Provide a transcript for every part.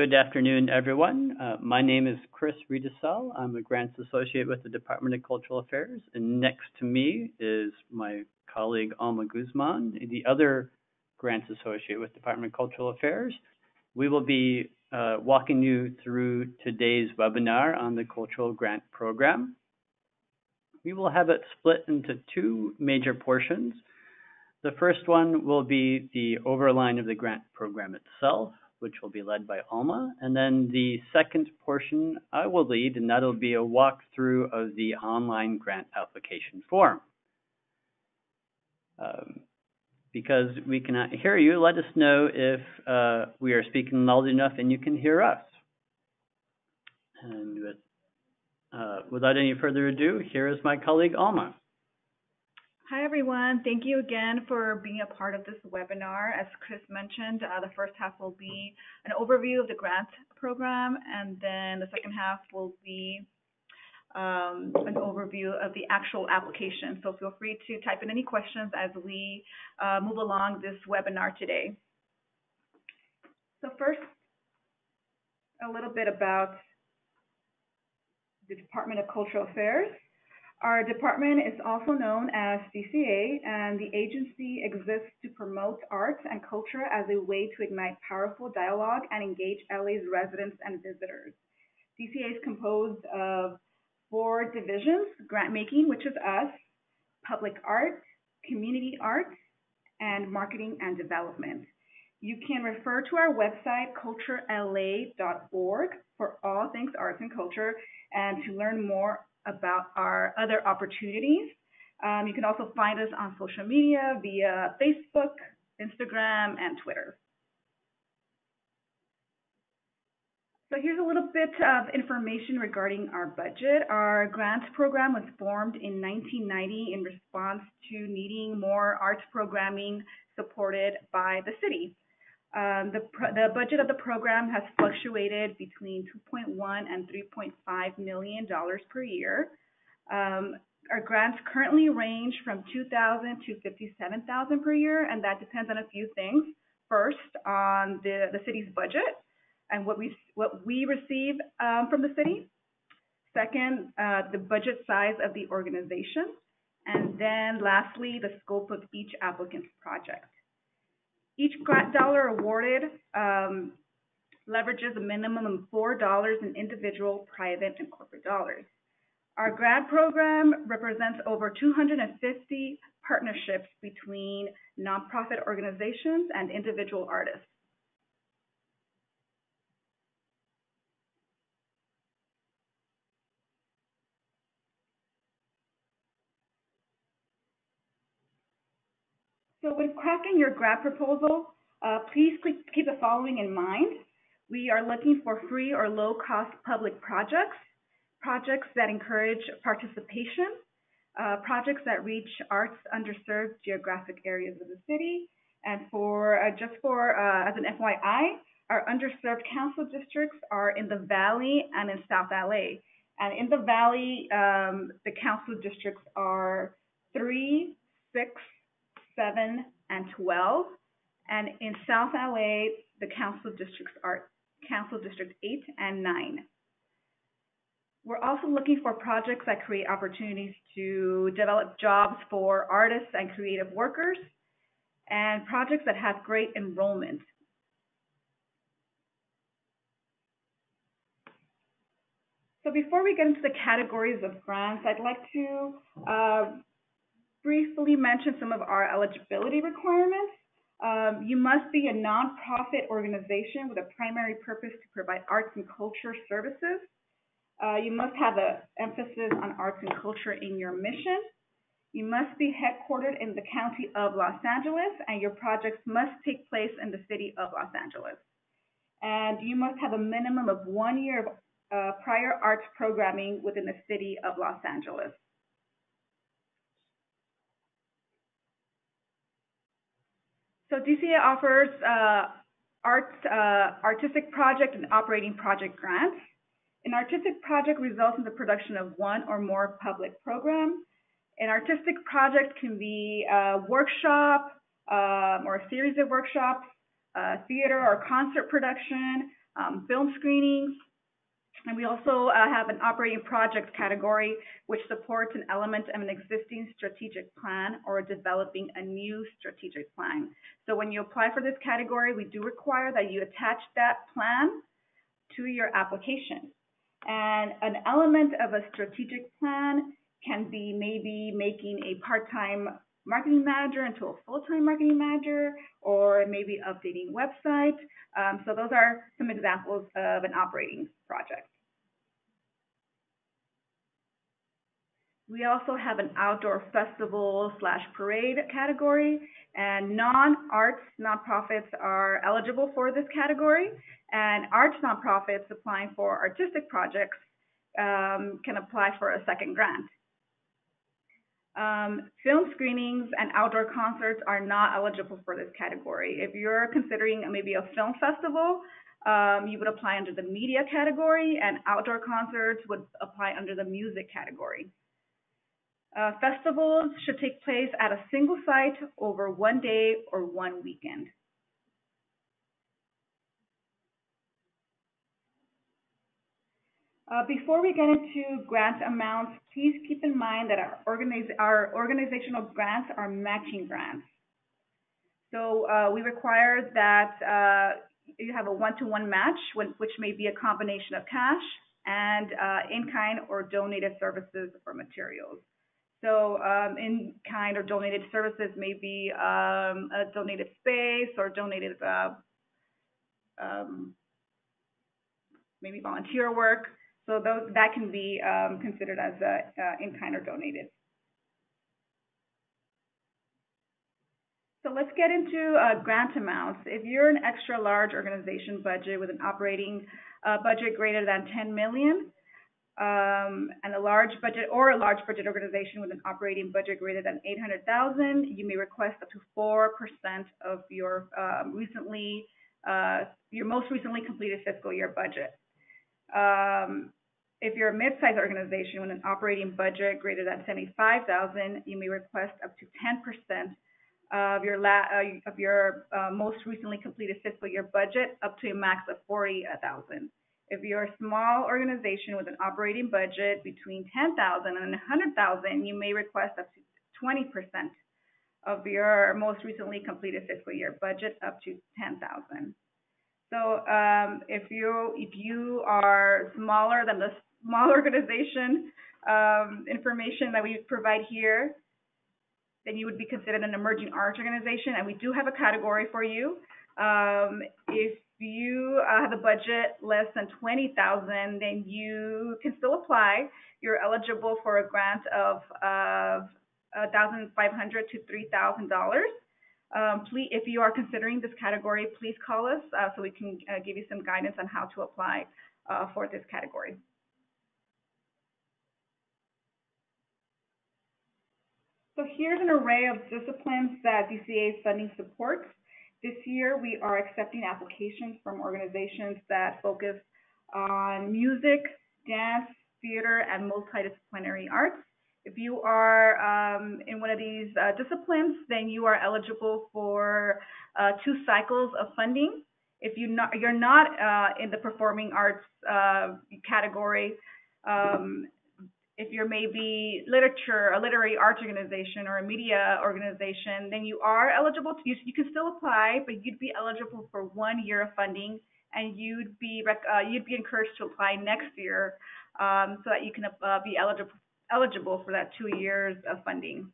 Good afternoon, everyone. My name is Chris Riedesel. I'm a Grants Associate with the Department of Cultural Affairs, and next to me is my colleague Alma Guzman, the other Grants Associate with the Department of Cultural Affairs. We will be walking you through today's webinar on the Cultural Grant Program. We will have it split into two major portions. The first one will be the overline of the grant program itself, which will be led by Alma. And then the second portion I will lead, and that'll be a walkthrough of the online grant application form. Because we cannot hear you, let us know if we are speaking loud enough and you can hear us. And without any further ado, here is my colleague Alma. Hi, everyone. Thank you again for being a part of this webinar. As Chris mentioned, the first half will be an overview of the grant program, and then the second half will be an overview of the actual application. So feel free to type in any questions as we move along this webinar today. So first, a little bit about the Department of Cultural Affairs. Our department is also known as DCA, and the agency exists to promote arts and culture as a way to ignite powerful dialogue and engage LA's residents and visitors. DCA is composed of 4 divisions: grant making, which is us, public art, community art, and marketing and development. You can refer to our website, culturela.org, for all things arts and culture, and to learn more about our other opportunities. You can also find us on social media via Facebook, Instagram, and Twitter. So here's a little bit of information regarding our budget. Our grant program was formed in 1990 in response to needing more arts programming supported by the city. The budget of the program has fluctuated between $2.1 and $3.5 million per year. Our grants currently range from $2,000 to $57,000 per year, and that depends on a few things. First, on the city's budget and what we receive from the city. Second, the budget size of the organization. And then lastly, the scope of each applicant's project. Each grant dollar awarded leverages a minimum of $4 in individual, private, and corporate dollars. Our grant program represents over 250 partnerships between nonprofit organizations and individual artists. So when crafting your grant proposal, please keep the following in mind. We are looking for free or low-cost public projects, projects that encourage participation, projects that reach arts underserved geographic areas of the city, and as an FYI, our underserved council districts are in the Valley and in South LA. And in the Valley, the council districts are 3, 6, 7, and 12, and in South LA, the council districts are Council District 8 and 9. We're also looking for projects that create opportunities to develop jobs for artists and creative workers, and projects that have great enrollment. So before we get into the categories of grants, I'd like to briefly mention some of our eligibility requirements. You must be a nonprofit organization with a primary purpose to provide arts and culture services. You must have an emphasis on arts and culture in your mission. You must be headquartered in the County of Los Angeles, and your projects must take place in the City of Los Angeles. And you must have a minimum of 1 year of prior arts programming within the City of Los Angeles. So DCA offers artistic project and operating project grants. An artistic project results in the production of one or more public programs. An artistic project can be a workshop or a series of workshops, theater or concert production, film screenings. And we also have an operating projects category, which supports an element of an existing strategic plan or developing a new strategic plan. So when you apply for this category, we do require that you attach that plan to your application. And an element of a strategic plan can be maybe making a part-time marketing manager into a full-time marketing manager, or maybe updating website. So those are some examples of an operating project. We also have an outdoor festival / parade category, and non-arts nonprofits are eligible for this category, and arts nonprofits applying for artistic projects can apply for a second grant. Film screenings and outdoor concerts are not eligible for this category. If you're considering maybe a film festival, you would apply under the media category, and outdoor concerts would apply under the music category. Festivals should take place at a single site over 1 day or 1 weekend. Before we get into grant amounts, please keep in mind that our organizational grants are matching grants. So we require that you have a one-to-one match, which may be a combination of cash and in-kind or donated services or materials. So in-kind or donated services may be a donated space or donated maybe volunteer work. So that can be considered as in-kind or donated. So let's get into grant amounts. If you're an extra large organization budget with an operating budget greater than 10 million, and a large budget or a large budget organization with an operating budget greater than 800,000, you may request up to 4% of your most recently completed fiscal year budget. If you're a mid-sized organization with an operating budget greater than 75,000, you may request up to 10% of your most recently completed fiscal year budget, up to a max of 40,000. If you're a small organization with an operating budget between 10,000 and 100,000, you may request up to 20% of your most recently completed fiscal year budget, up to 10,000. So if you are smaller than the small organization information that we provide here, then you would be considered an emerging arts organization, and we do have a category for you. If you have a budget less than 20,000, then you can still apply. You're eligible for a grant of $1,500 to $3,000. If you are considering this category, please call us so we can give you some guidance on how to apply for this category. So here's an array of disciplines that DCA funding supports. This year, we are accepting applications from organizations that focus on music, dance, theater, and multidisciplinary arts. If you are in one of these disciplines, then you are eligible for 2 cycles of funding. If you're not in the performing arts category, if you're maybe a literary arts organization or a media organization, then you are eligible to, you can still apply, but you'd be eligible for 1 year of funding, and you'd be encouraged to apply next year so that you can be eligible for that 2 years of funding.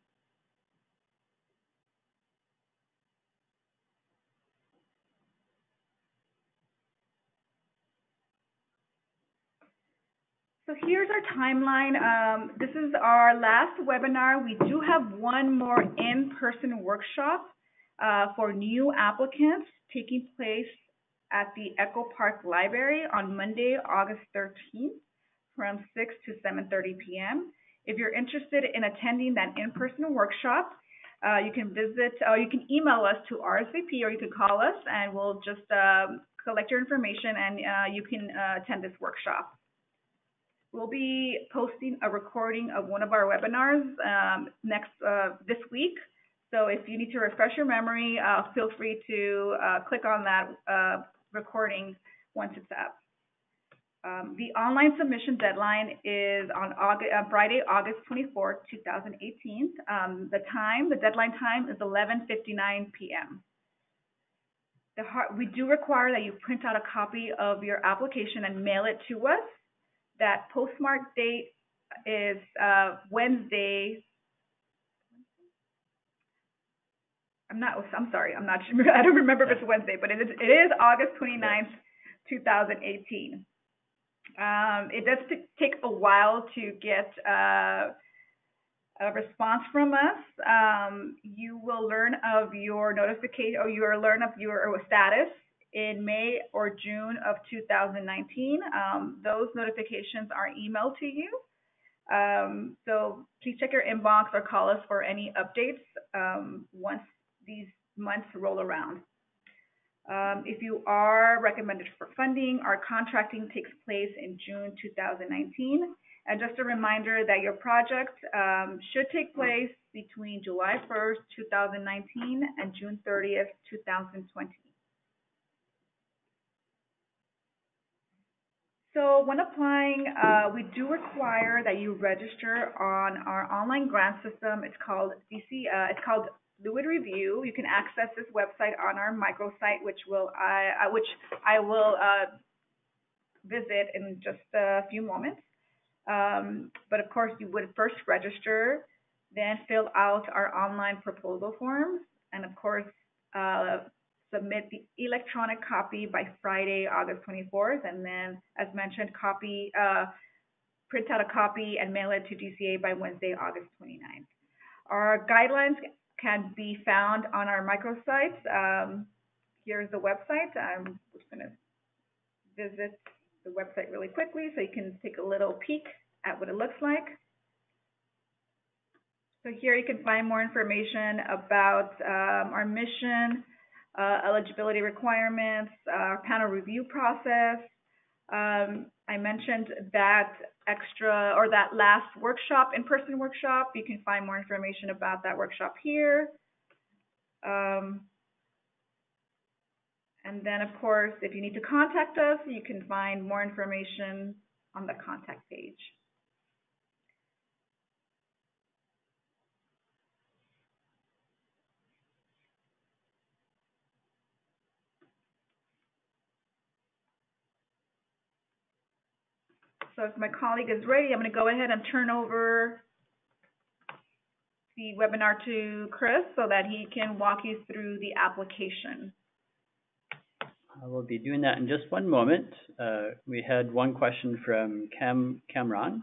So here's our timeline. This is our last webinar. We do have one more in-person workshop for new applicants taking place at the Echo Park Library on Monday, August 13th from 6 to 7:30 p.m. If you're interested in attending that in-person workshop, you can email us to RSVP, or you can call us and we'll just collect your information and you can attend this workshop. We'll be posting a recording of one of our webinars this week. So if you need to refresh your memory, feel free to click on that recording once it's up. The online submission deadline is on Friday, August 24th, 2018. The deadline time is 11:59 p.m. We do require that you print out a copy of your application and mail it to us. That postmark date is Wednesday. I'm sorry. I don't remember if it's Wednesday, but it is August 29th, 2018. It does take a while to get a response from us. You will learn of your notification, or you will learn of your status in May or June of 2019. Those notifications are emailed to you. So please check your inbox or call us for any updates once these months roll around. If you are recommended for funding, our contracting takes place in June 2019. And just a reminder that your project should take place between July 1st, 2019 and June 30th, 2020. So when applying, we do require that you register on our online grant system. It's called Fluid Review. You can access this website on our microsite, which I will visit in just a few moments. But of course, you would first register, then fill out our online proposal forms, and of course, submit the electronic copy by Friday, August 24th, and then, as mentioned, print out a copy and mail it to DCA by Wednesday, August 29th. Our guidelines can be found on our microsites. Here's the website. I'm just going to visit the website really quickly so you can take a little peek at what it looks like. So here you can find more information about our mission, eligibility requirements, our panel review process. I mentioned that that last workshop, in-person workshop. You can find more information about that workshop here. And then, of course, if you need to contact us, you can find more information on the contact page. So if my colleague is ready, I'm going to go ahead and turn over the webinar to Chris so that he can walk you through the application. I will be doing that in just one moment. We had one question from Cameron.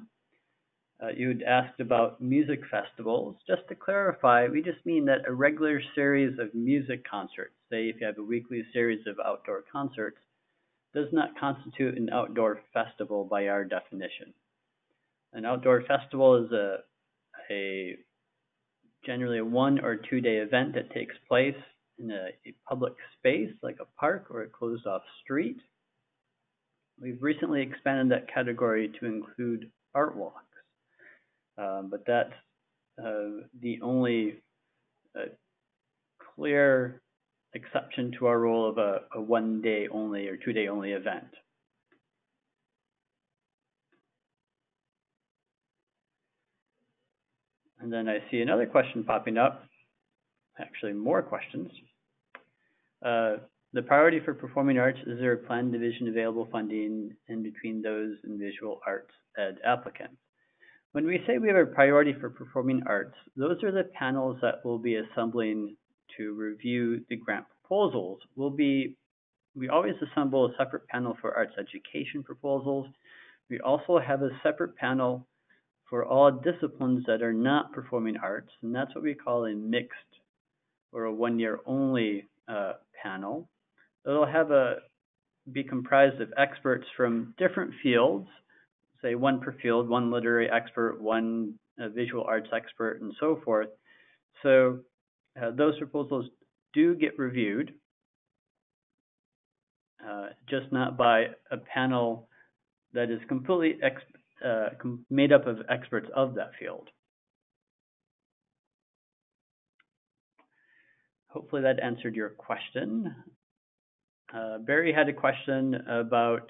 You'd asked about music festivals. Just to clarify, we just mean that a regular series of music concerts, say if you have a weekly series of outdoor concerts, does not constitute an outdoor festival by our definition. An outdoor festival is generally a 1 or 2 day event that takes place in a public space like a park or a closed off street. We've recently expanded that category to include art walks, but that's the only clear exception to our rule of a 1 day only or 2 day only event. And then I see another question popping up, actually more questions. The priority for performing arts, is there a planned division available funding in between those and visual arts ed applicants? When we say we have a priority for performing arts, those are the panels that will be assembling to review the grant proposals. We always assemble a separate panel for arts education proposals. We also have a separate panel for all disciplines that are not performing arts, and that's what we call a mixed or a 1 year only panel. It'll be comprised of experts from different fields, say 1 per field, 1 literary expert, 1 visual arts expert, and so forth. So those proposals do get reviewed, just not by a panel that is completely made up of experts of that field. Hopefully that answered your question. Barry had a question about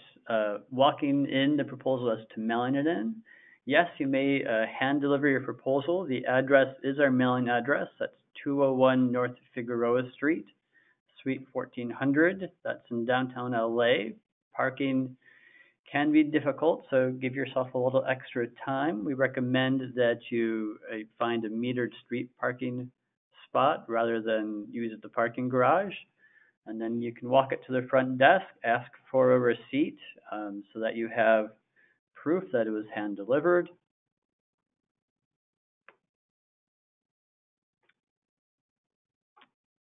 walking in the proposal as to mailing it in. Yes, you may hand deliver your proposal. The address is our mailing address. That's 201 North Figueroa Street, Suite 1400. That's in downtown LA. Parking can be difficult, so give yourself a little extra time. We recommend that you find a metered street parking spot rather than use the parking garage. And then you can walk it to the front desk, ask for a receipt so that you have proof that it was hand delivered.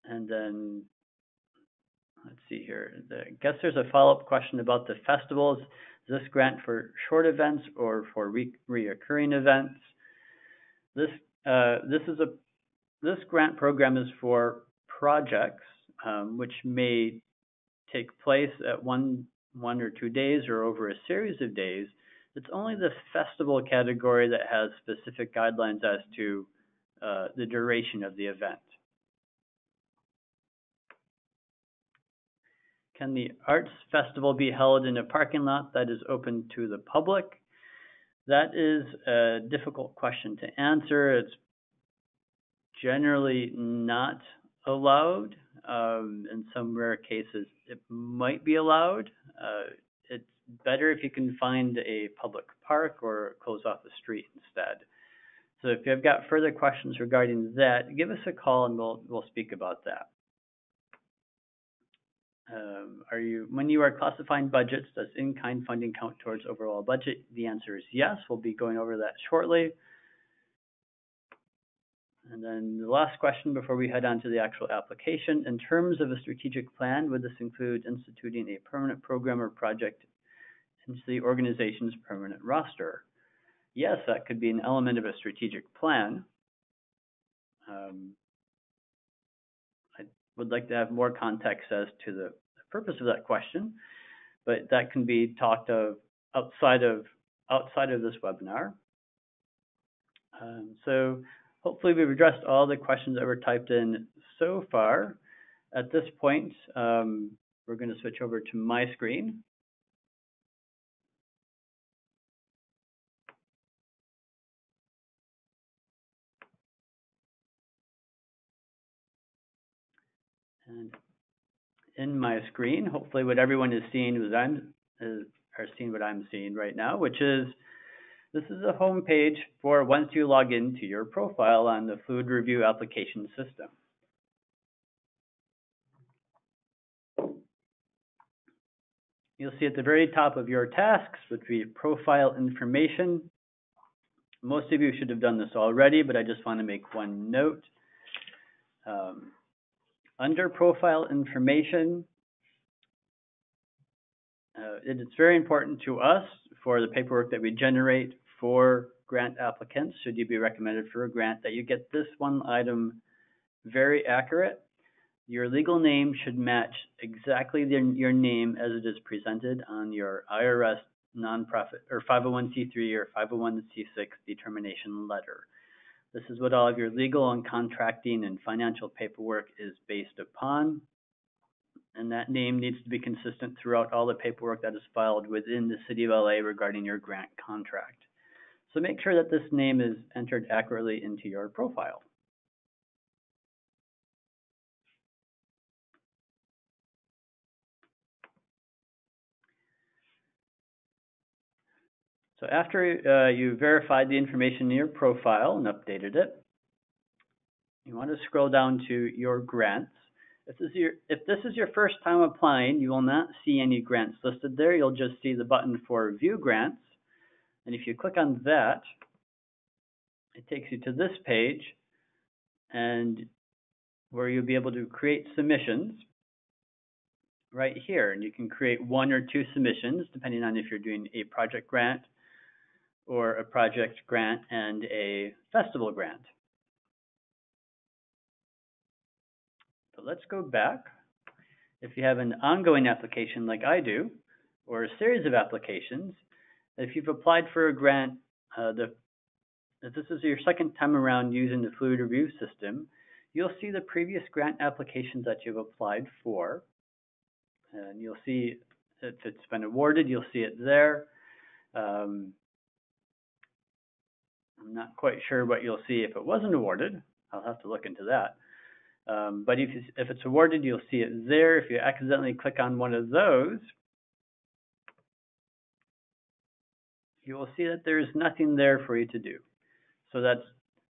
And then, let's see here. I guess there's a follow-up question about the festivals. Is this grant for short events or for reoccurring events? This grant program is for projects which may take place at one or 2 days or over a series of days. It's only the festival category that has specific guidelines as to the duration of the event. Can the arts festival be held in a parking lot that is open to the public? That is a difficult question to answer. It's generally not allowed. In some rare cases, it might be allowed. It's better if you can find a public park or close off the street instead. So if you've got further questions regarding that, give us a call and we'll speak about that. When you are classifying budgets, does in-kind funding count towards overall budget? The answer is yes. We'll be going over that shortly. And then the last question before we head on to the actual application. In terms of a strategic plan, would this include instituting a permanent program or project into the organization's permanent roster? Yes, that could be an element of a strategic plan. I would like to have more context as to the purpose of that question, but that can be talked of outside of this webinar. So hopefully we've addressed all the questions that were typed in so far. At this point, we're going to switch over to my screen. And in my screen, hopefully what everyone is seeing is what I'm seeing right now, which is this is a home page for once you log into your profile on the Fluid Review application system. You'll see at the very top of your tasks would be profile information. Most of you should have done this already, but I just want to make one note. Under profile information, it is very important to us for the paperwork that we generate for grant applicants, should you be recommended for a grant, that you get this one item very accurate. Your legal name should match exactly your name as it is presented on your IRS nonprofit or 501c3 or 501c6 determination letter. This is what all of your legal and contracting and financial paperwork is based upon. And that name needs to be consistent throughout all the paperwork that is filed within the City of LA regarding your grant contract. So make sure that this name is entered accurately into your profile. So after you verified the information in your profile and updated it, you want to scroll down to your grants. If this is your first time applying, you will not see any grants listed there. You'll just see the button for View Grants. And if you click on that, it takes you to this page and where you'll be able to create submissions right here. And you can create 1 or 2 submissions depending on if you're doing a project grant or a project grant and a festival grant. So let's go back. If you have an ongoing application like I do, or a series of applications, if you've applied for a grant, if this is your second time around using the Fluid Review system, you'll see the previous grant applications that you've applied for. And you'll see if it's been awarded, you'll see it there. I'm not quite sure what you'll see if it wasn't awarded. I'll have to look into that. But if it's awarded, you'll see it there. If you accidentally click on one of those, you will see that there's nothing there for you to do. So that's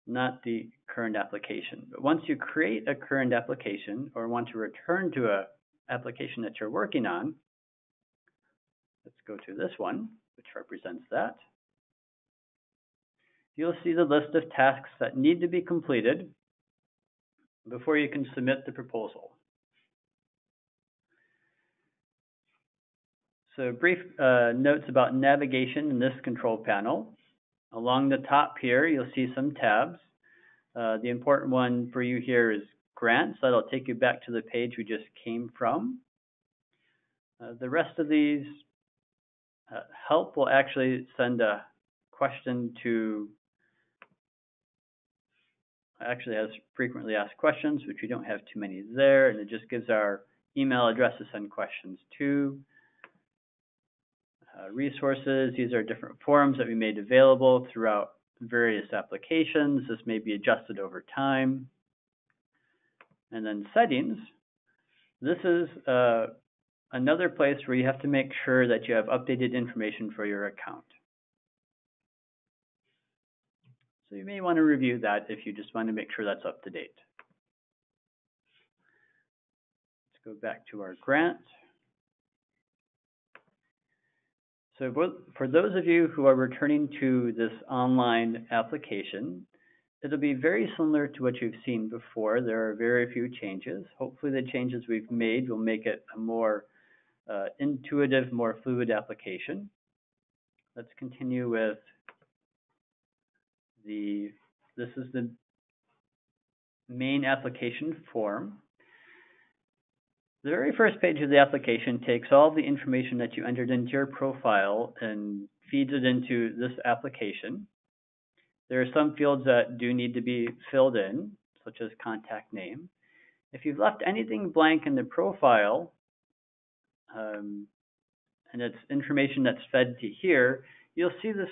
not the current application. But once you create a current application or want to return to an application that you're working on, let's go to this one, which represents that. You'll see the list of tasks that need to be completed before you can submit the proposal. So brief notes about navigation in this control panel. Along the top here, you'll see some tabs. The important one for you here is grants. That'll take you back to the page we just came from. The rest of these help will actually send a question to, actually has frequently asked questions, which we don't have too many there, and it just gives our email address to send questions to. Resources, these are different forums that we made available throughout various applications. This may be adjusted over time. And then settings, this is another place where you have to make sure that you have updated information for your account. So you may want to review that if you just want to make sure that's up to date. Let's go back to our grant. So for those of you who are returning to this online application, it'll be very similar to what you've seen before. There are very few changes. Hopefully the changes we've made will make it a more intuitive, more fluid application. Let's continue with this is the main application form. The very first page of the application takes all the information that you entered into your profile and feeds it into this application. There are some fields that do need to be filled in, such as contact name. If you've left anything blank in the profile, and it's information that's fed to here, you'll see this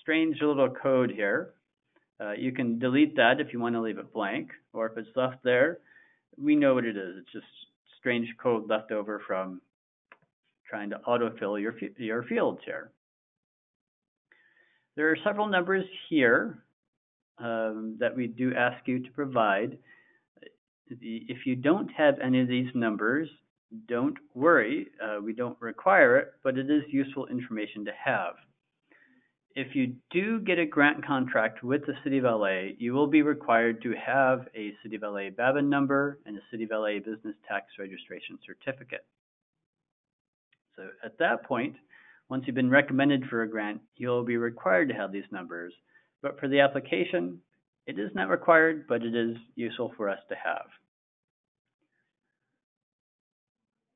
strange little code here. You can delete that if you want to leave it blank, or if it's left there, we know what it is. It's just strange code left over from trying to autofill your fields here. There are several numbers here that we do ask you to provide. If you don't have any of these numbers, don't worry. We don't require it, but it is useful information to have. If you do get a grant contract with the City of LA, you will be required to have a City of LA BABN number and a City of LA Business Tax Registration Certificate. So at that point, once you've been recommended for a grant, you'll be required to have these numbers. But for the application, it is not required, but it is useful for us to have.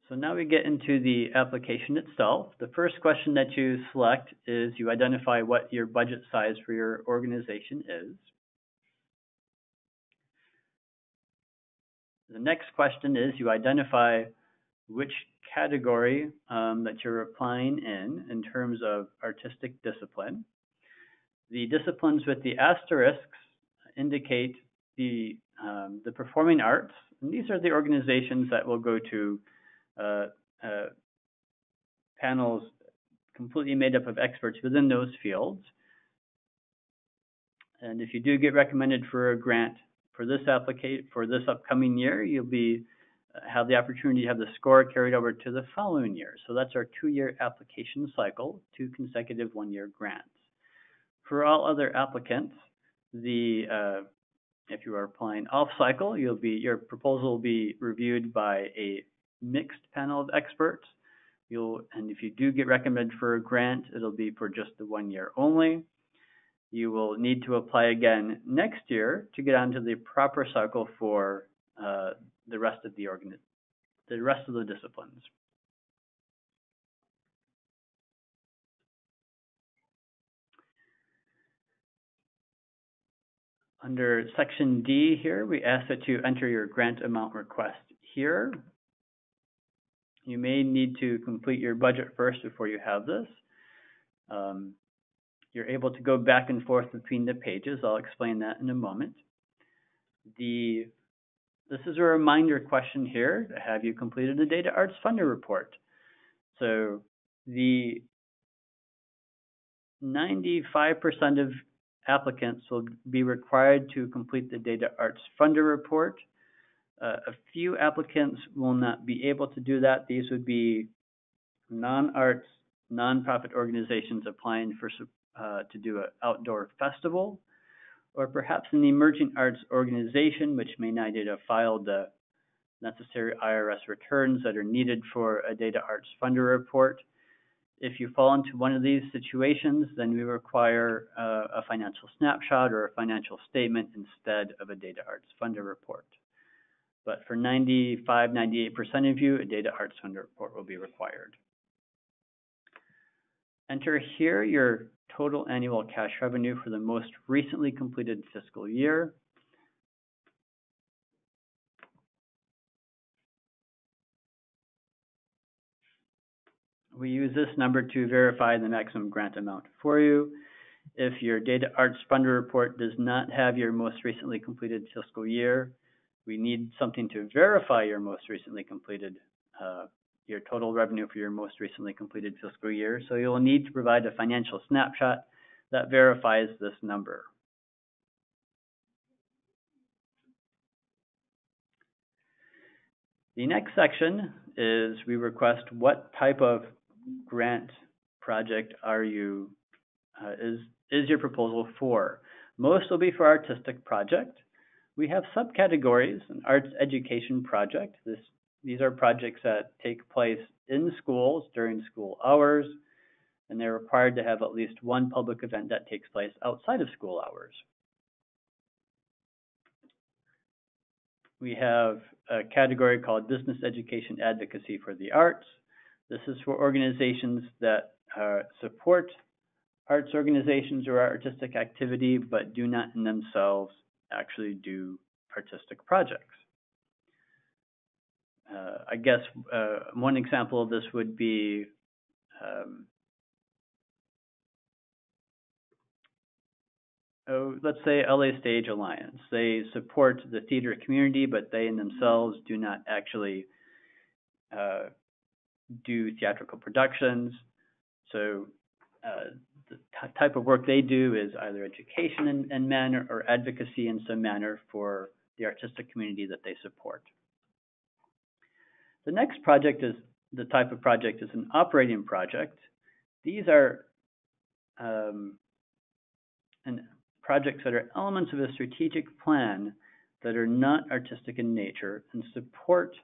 So now we get into the application itself. The first question that you select is you identify what your budget size for your organization is. The next question is you identify which category that you're applying in terms of artistic discipline. The disciplines with the asterisks indicate the performing arts, and these are the organizations that will go to panels completely made up of experts within those fields. And if you do get recommended for a grant for this upcoming year, you'll have the opportunity to have the score carried over to the following year. So that's our 2-year application cycle, 2 consecutive 1-year grants. For all other applicants, if you are applying off cycle, your proposal will be reviewed by a mixed panel of experts. And if you do get recommended for a grant, it'll be for just the 1 year only. You will need to apply again next year to get onto the proper cycle for the rest of the disciplines. Under section D here, we ask that you enter your grant amount request here. you may need to complete your budget first before you have this. You're able to go back and forth between the pages. I'll explain that in a moment. This is a reminder question here. Have you completed the Data Arts Funder report? So the 95% of applicants will be required to complete the Data Arts Funder report. A few applicants will not be able to do that. These would be non-arts, nonprofit organizations applying for to do an outdoor festival, or perhaps an emerging arts organization which may not yet have filed the necessary IRS returns that are needed for a Data Arts Funder report. If you fall into one of these situations, then we require a financial snapshot or a financial statement instead of a Data Arts Funder report. But for 95–98% of you, a Data Arts Funder report will be required. Enter here your total annual cash revenue for the most recently completed fiscal year. We use this number to verify the maximum grant amount for you. If your Data Arts Funder report does not have your most recently completed fiscal year, we need something to verify your most recently completed, your total revenue for your most recently completed fiscal year. So you'll need to provide a financial snapshot that verifies this number. The next section is we request what type of grant project are you, is your proposal for. Most will be for artistic project. We have subcategories: an arts education project. These are projects that take place in schools during school hours, and they're required to have at least one public event that takes place outside of school hours. We have a category called Business Education Advocacy for the Arts. This is for organizations that support arts organizations or artistic activity, but do not in themselves actually do artistic projects. I guess one example of this would be let's say LA Stage Alliance. They support the theater community, but they in themselves do not actually do theatrical productions. So the type of work they do is either education in manner or advocacy in some manner for the artistic community that they support. The next project is the type of project is an operating project. These are projects that are elements of a strategic plan that are not artistic in nature and support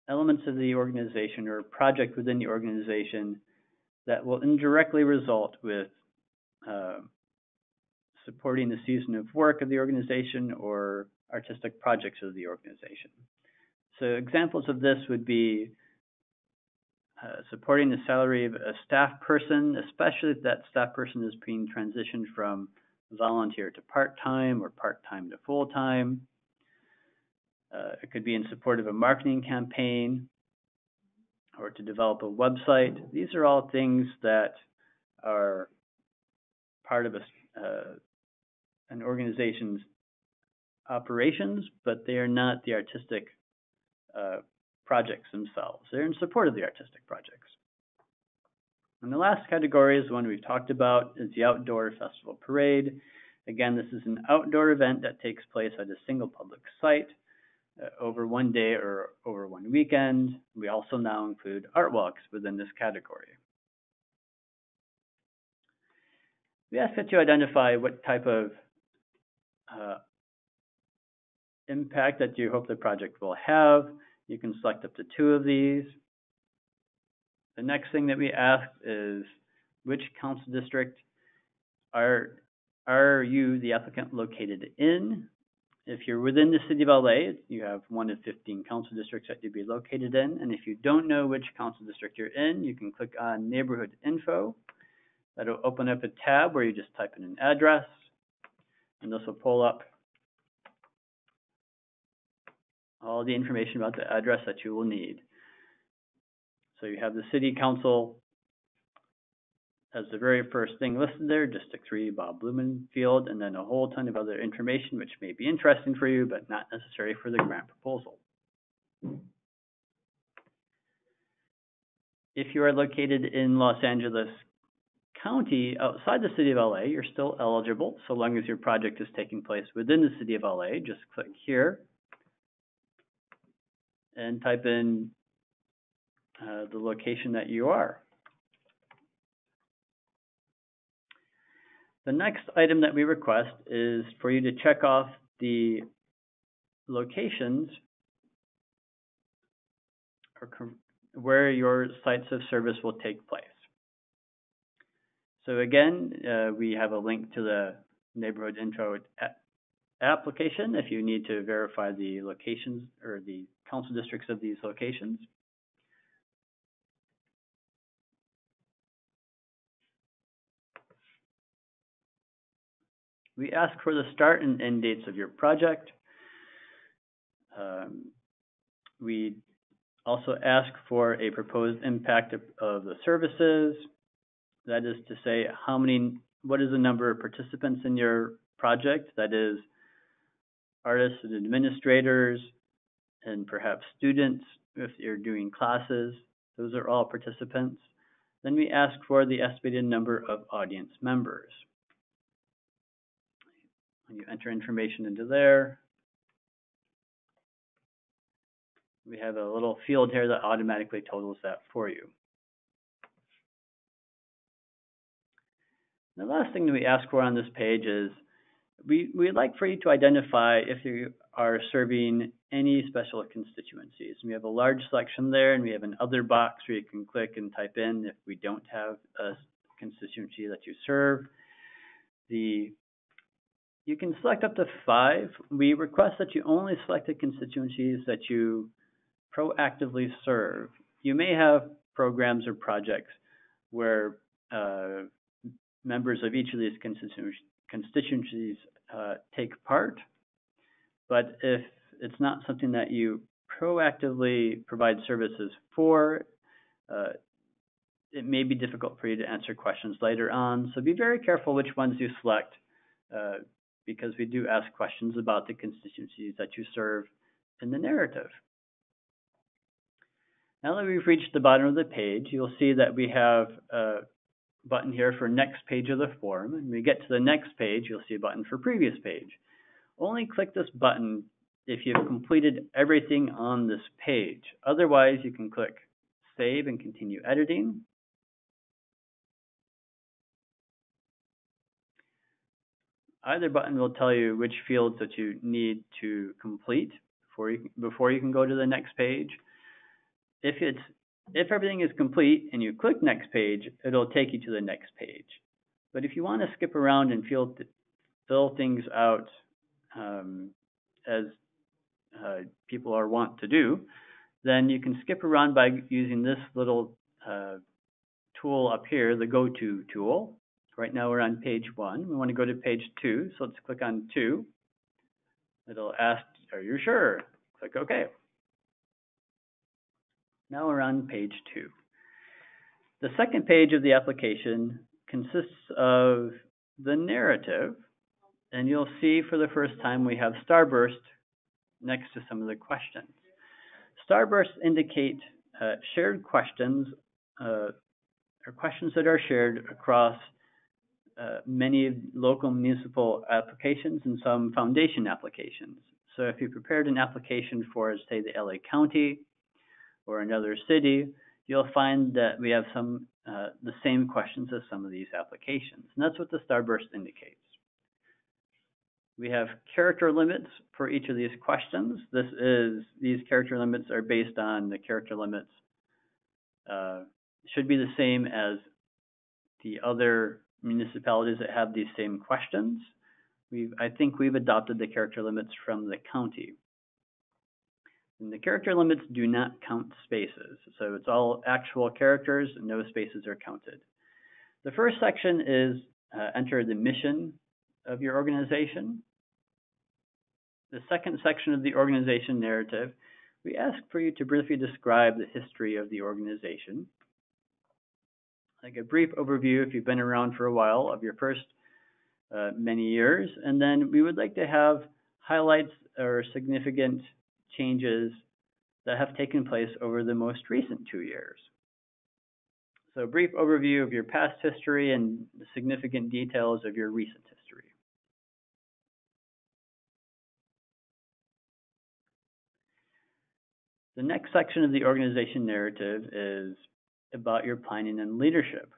elements of the organization or a project within the organization that will indirectly result with supporting the season of work of the organization or artistic projects of the organization. So examples of this would be supporting the salary of a staff person, especially if that staff person is being transitioned from volunteer to part-time or part-time to full-time. It could be in support of a marketing campaign or to develop a website. These are all things that are part of an organization's operations, but they are not the artistic projects themselves. They're in support of the artistic projects. And the last category is the one we've talked about, is the outdoor festival parade. Again, this is an outdoor event that takes place at a single public site over one day or over one weekend. We also now include art walks within this category. We ask that you identify what type of impact that you hope the project will have. You can select up to 2 of these. The next thing that we ask is which council district are you, the applicant, located in? If you're within the city of LA, you have 1 of 15 council districts that you'd be located in. And if you don't know which council district you're in, you can click on Neighborhood Info. That'll open up a tab where you just type in an address, and this will pull up all the information about the address that you will need. So you have the city council as the very first thing listed there, District 3, Bob Blumenfield, and then a whole ton of other information which may be interesting for you, but not necessary for the grant proposal. If you are located in Los Angeles County outside the city of LA, you're still eligible so long as your project is taking place within the city of LA. Just click here and type in the location that you are. The next item that we request is for you to check off the locations where your sites of service will take place. So again, we have a link to the Neighborhood Intro application if you need to verify the locations or the council districts of these locations. We ask for the start and end dates of your project. We also ask for a proposed impact of the services. That is to say, what is the number of participants in your project? That is, artists and administrators, and perhaps students if you're doing classes. Those are all participants. Then we ask for the estimated number of audience members. When you enter information into there, we have a little field here that automatically totals that for you. The last thing that we ask for on this page is we'd like for you to identify if you are serving any special constituencies. We have a large selection there, and we have an other box where you can click and type in if we don't have a constituency that you serve. You can select up to 5. We request that you only select the constituencies that you proactively serve. You may have programs or projects where members of each of these constituencies take part, but if it's not something that you proactively provide services for, it may be difficult for you to answer questions later on. So be very careful which ones you select, because we do ask questions about the constituencies that you serve in the narrative. Now that we've reached the bottom of the page, you'll see that we have a button here for next page of the form. And when we get to the next page, you'll see a button for previous page. Only click this button if you've completed everything on this page. Otherwise, you can click Save and continue editing. Either button will tell you which fields that you need to complete before you can go to the next page. If everything is complete and you click next page, it'll take you to the next page. But if you want to skip around and fill things out as people are wont to do, then you can skip around by using this little tool up here, the Go To tool. Right now we're on page 1. We want to go to page 2, so let's click on 2. It'll ask, are you sure? Click OK. Now we're on page 2. The second page of the application consists of the narrative, and you'll see for the first time we have starburst next to some of the questions. Starbursts indicate shared questions, or questions that are shared across many local municipal applications and some foundation applications. So if you prepared an application for, say, the LA County or another city, you'll find that we have some the same questions as some of these applications. And that's what the starburst indicates. We have character limits for each of these questions. These character limits are based on the character limits should be the same as the other municipalities that have these same questions. I think we've adopted the character limits from the county. And the character limits do not count spaces. So it's all actual characters, and no spaces are counted. The first section is enter the mission of your organization. The second section of the organization narrative, we ask for you to briefly describe the history of the organization, like a brief overview if you've been around for a while of your first many years, and then we would like to have highlights or significant changes that have taken place over the most recent 2 years. So a brief overview of your past history and the significant details of your recent history. The next section of the organization narrative is about your planning and leadership.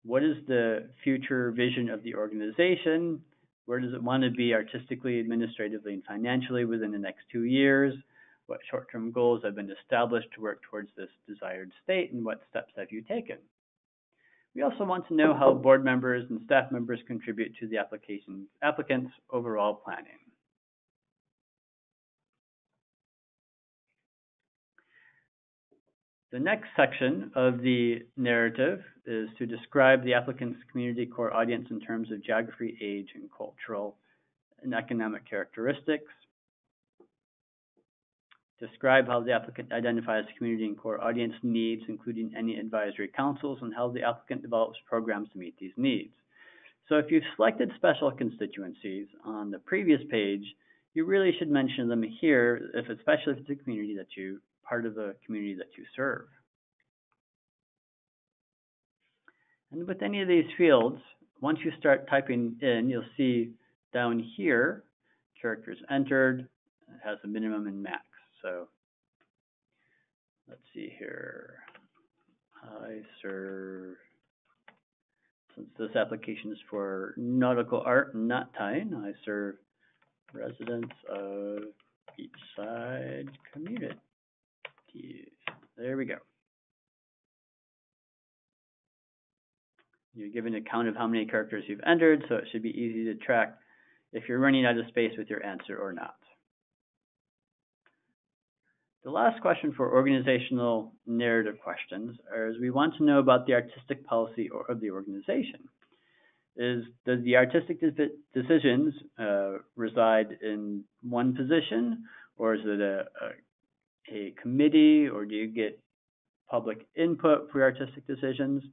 What is the future vision of the organization? Where does it want to be artistically, administratively, and financially within the next 2 years? What short-term goals have been established to work towards this desired state, and what steps have you taken? We also want to know how board members and staff members contribute to the applicants' overall planning. The next section of the narrative is to describe the applicant's community core audience in terms of geography, age, and cultural and economic characteristics. Describe how the applicant identifies community and core audience needs, including any advisory councils, and how the applicant develops programs to meet these needs. So if you've selected special constituencies on the previous page, you really should mention them here, especially if it's a community that part of the community that you serve. And with any of these fields, once you start typing in, you'll see down here, characters entered, it has a minimum and max. So let's see here. I serve, since this application is for nautical art, not tying, I serve residents of beachside community. There we go. You're given a count of how many characters you've entered, so it should be easy to track if you're running out of space with your answer or not. The last question for organizational narrative questions is we want to know about the artistic policy of the organization. Does the artistic decisions reside in one position, or is it a committee, or do you get public input for artistic decisions?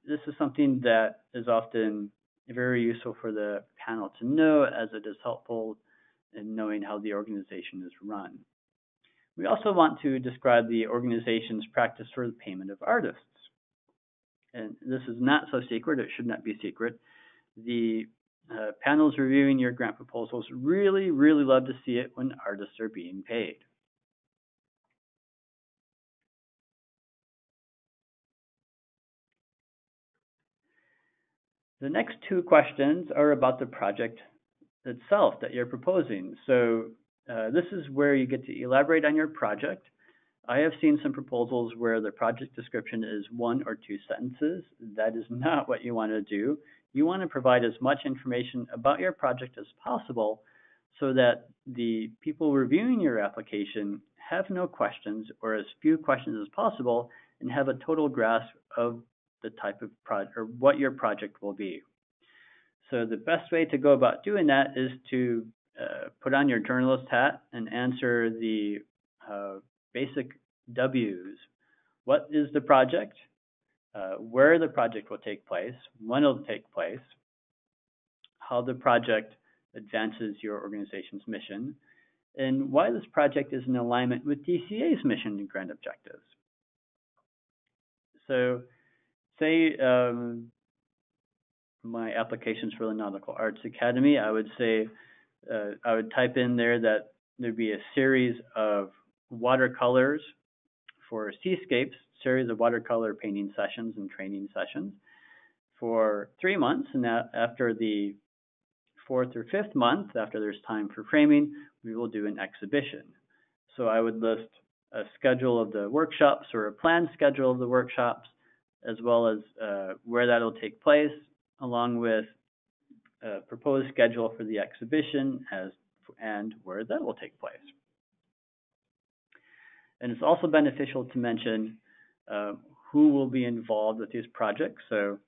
This is something that is often very useful for the panel to know, as it is helpful in knowing how the organization is run. We also want to describe the organization's practice for the payment of artists. And this is not so secret, it should not be secret. The panels reviewing your grant proposals really, really love to see it when artists are being paid. The next two questions are about the project itself that you're proposing. So this is where you get to elaborate on your project. I have seen some proposals where the project description is 1 or 2 sentences. That is not what you want to do. You want to provide as much information about your project as possible so that the people reviewing your application have no questions, or as few questions as possible, and have a total grasp of the type of project or what your project will be. So the best way to go about doing that is to put on your journalist hat and answer the basic W's. What is the project? Where the project will take place, when it will take place, how the project advances your organization's mission, and why this project is in alignment with DCA's mission and grant objectives. So say my applications for the Nautical Arts Academy, I would say, I would type in there that there'd be a series of watercolors for seascapes, series of watercolor painting sessions and training sessions for 3 months, and that after the 4th or 5th month, after there's time for framing, we will do an exhibition. So I would list a schedule of the workshops or a planned schedule of the workshops, as well as where that'll take place, along with a proposed schedule for the exhibition and where that will take place. And it's also beneficial to mention who will be involved with these projects. So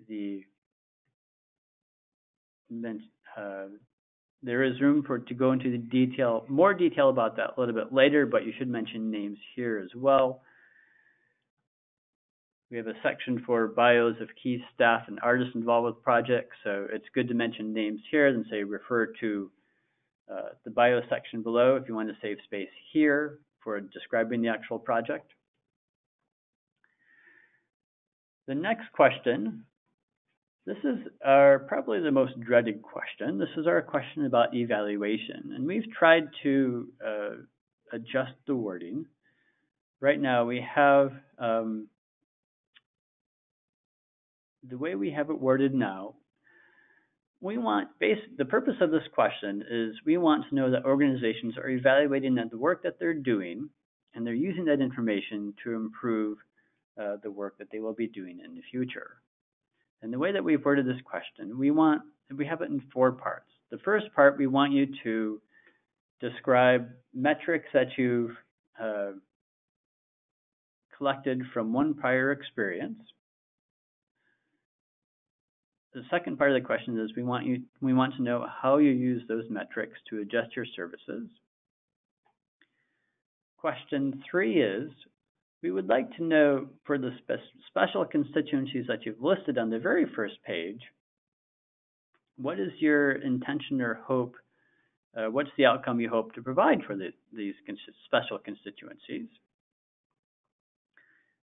the there is room to go into the more detail about that a little bit later, but you should mention names here as well. We have a section for bios of key staff and artists involved with projects, so it's good to mention names here and say refer to the bio section below if you want to save space here for describing the actual project. The next question, this is probably the most dreaded question. This is our question about evaluation, and we've tried to adjust the wording. Right now we have, the way we have it worded now, the purpose of this question is we want to know that organizations are evaluating the work that they're doing, and they're using that information to improve the work that they will be doing in the future. And the way that we've worded this question, we have it in 4 parts. The first part, we want you to describe metrics that you've collected from one prior experience. The second part of the question is we want to know how you use those metrics to adjust your services. Question 3 is, we would like to know for the special constituencies that you've listed on the very first page, what is your intention or hope, what's the outcome you hope to provide for these special constituencies?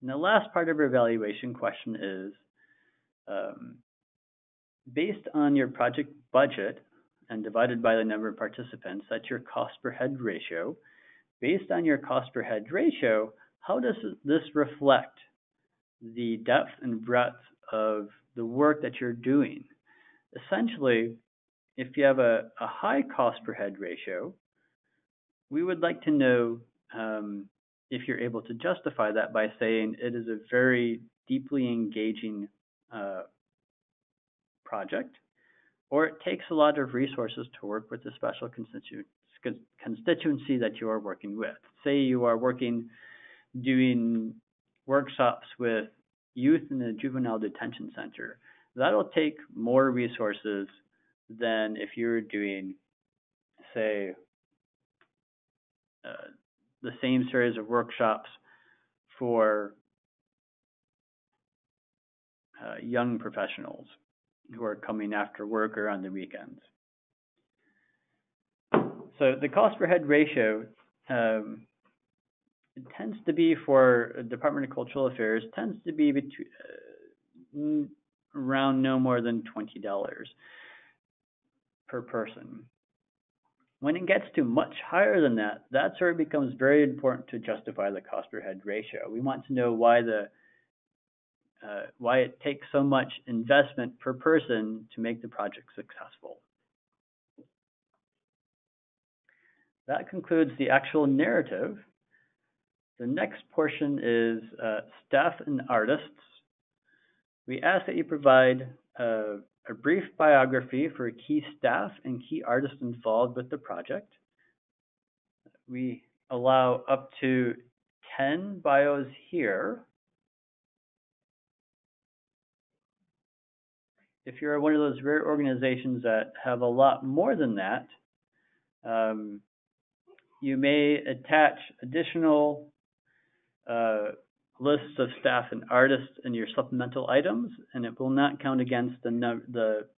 And the last part of our evaluation question is, based on your project budget and divided by the number of participants, that's your cost per head ratio. Based on your cost per head ratio, how does this reflect the depth and breadth of the work that you're doing? Essentially, if you have a high cost per head ratio, we would like to know if you're able to justify that by saying it is a very deeply engaging project, or it takes a lot of resources to work with the special constituency that you are working with. Say you are doing workshops with youth in a juvenile detention center. That'll take more resources than if you were doing, say, the same series of workshops for young professionals who are coming after work or on the weekends. So the cost per head ratio, it tends to be for Department of Cultural Affairs, tends to be around no more than $20 per person. When it gets to much higher than that, that's where it becomes very important to justify the cost per head ratio. We want to know why it takes so much investment per person to make the project successful. That concludes the actual narrative. The next portion is staff and artists. We ask that you provide a brief biography for key staff and key artists involved with the project. We allow up to 10 bios here. If you're one of those rare organizations that have a lot more than that, you may attach additional lists of staff and artists in your supplemental items, and it will not count against the number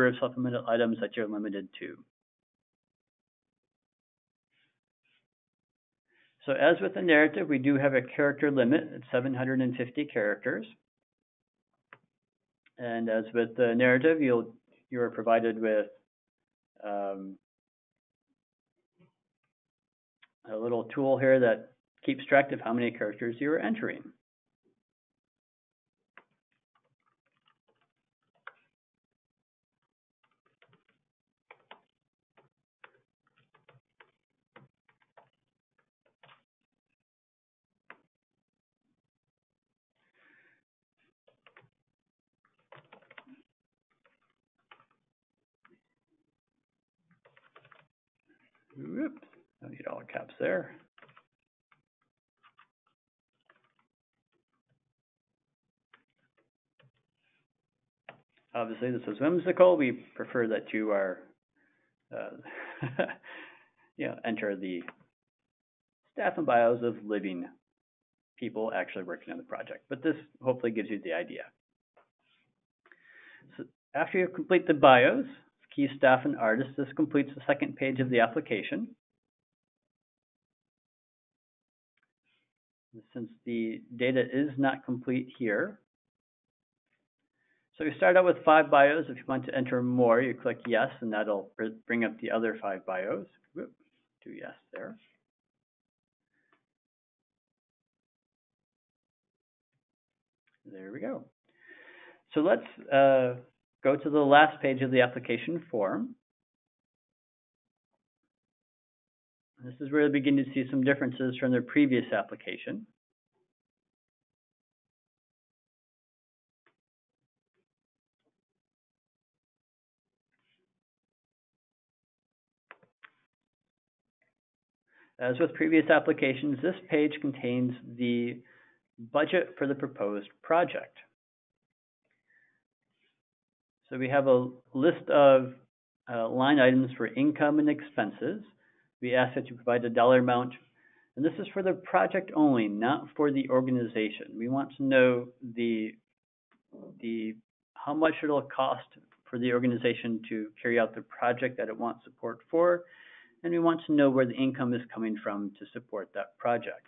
of supplemental items that you're limited to. So as with the narrative, we do have a character limit at 750 characters. And as with the narrative, you are provided with a little tool here that keeps track of how many characters you are entering. Whoops, don't need all caps there. Obviously, this is whimsical. We prefer that you are enter the staff and bios of living people actually working on the project. But this hopefully gives you the idea. So after you complete the bios, key staff and artists, this completes the second page of the application. Since the data is not complete here, so you start out with 5 bios. If you want to enter more, you click yes, and that'll bring up the other 5 bios. Whoop, do yes there. There we go. So let's go to the last page of the application form. This is where we begin to see some differences from the previous application. As with previous applications, this page contains the budget for the proposed project. So we have a list of line items for income and expenses. We ask that you provide a dollar amount, and this is for the project only, not for the organization. We want to know how much it'll cost for the organization to carry out the project that it wants support for, and we want to know where the income is coming from to support that project.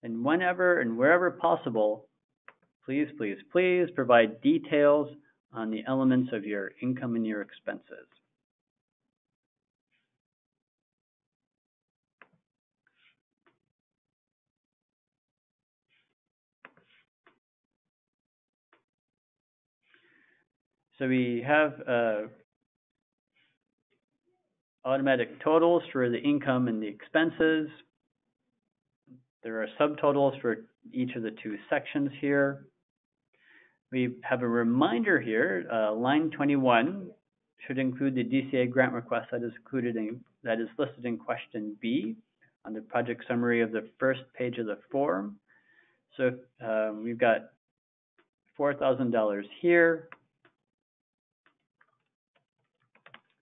And whenever and wherever possible, please, please, please provide details on the elements of your income and your expenses. So we have automatic totals for the income and the expenses. There are subtotals for each of the 2 sections here. We have a reminder here, line 21 should include the DCA grant request that is listed in question B on the project summary of the first page of the form. So we've got $4,000 here.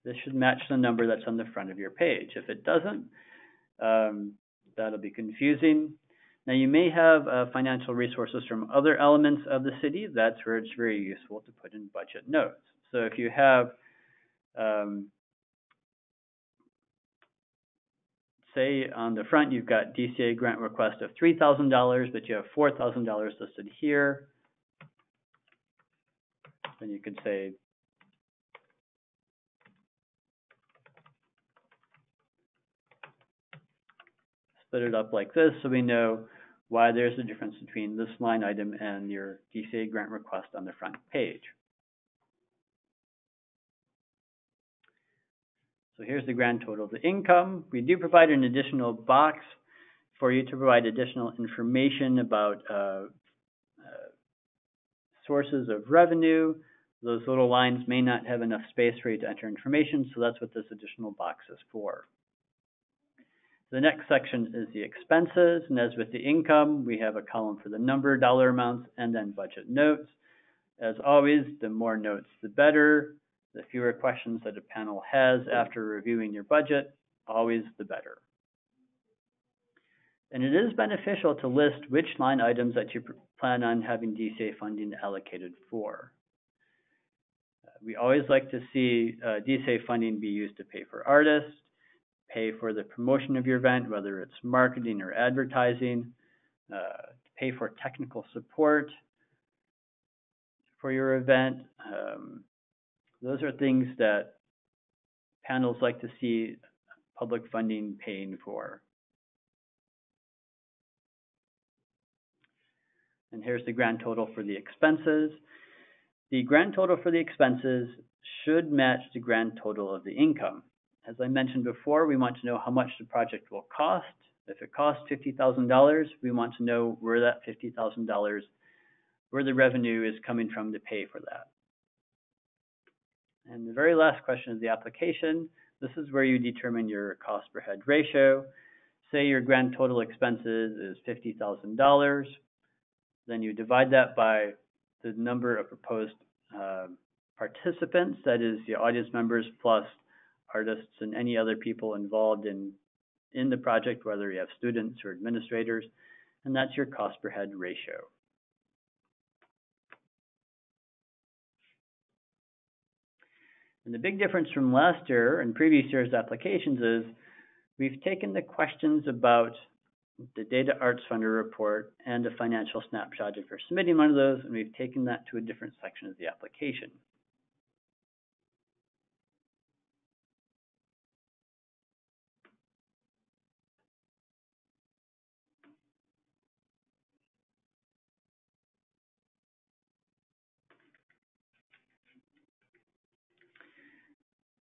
This should match the number that's on the front of your page. If it doesn't, that'll be confusing. Now, you may have financial resources from other elements of the city. That's where it's very useful to put in budget notes. So if you have, say on the front, you've got DCA grant request of $3,000, but you have $4,000 listed here, then you could say, split it up like this so we know why there's a difference between this line item and your DCA grant request on the front page. So here's the grand total of the income. We do provide an additional box for you to provide additional information about sources of revenue. Those little lines may not have enough space for you to enter information, so that's what this additional box is for. The next section is the expenses, and as with the income, we have a column for the number, dollar amounts, and then budget notes. As always, the more notes, the better. The fewer questions that a panel has after reviewing your budget, always the better. And it is beneficial to list which line items that you plan on having DCA funding allocated for. We always like to see DCA funding be used to pay for artists, pay for the promotion of your event, whether it's marketing or advertising, pay for technical support for your event. Those are things that panels like to see public funding paying for. And here's the grand total for the expenses. The grand total for the expenses should match the grand total of the income. As I mentioned before, we want to know how much the project will cost. If it costs $50,000, we want to know where that $50,000, where the revenue is coming from to pay for that. And the very last question of the application, this is where you determine your cost per head ratio. Say your grand total expenses is $50,000. Then you divide that by the number of proposed participants, that is the audience members plus artists, and any other people involved in the project, whether you have students or administrators, and that's your cost per head ratio. And the big difference from last year and previous year's applications is we've taken the questions about the Data Arts Funder report and a financial snapshot if you're submitting one of those, and we've taken that to a different section of the application.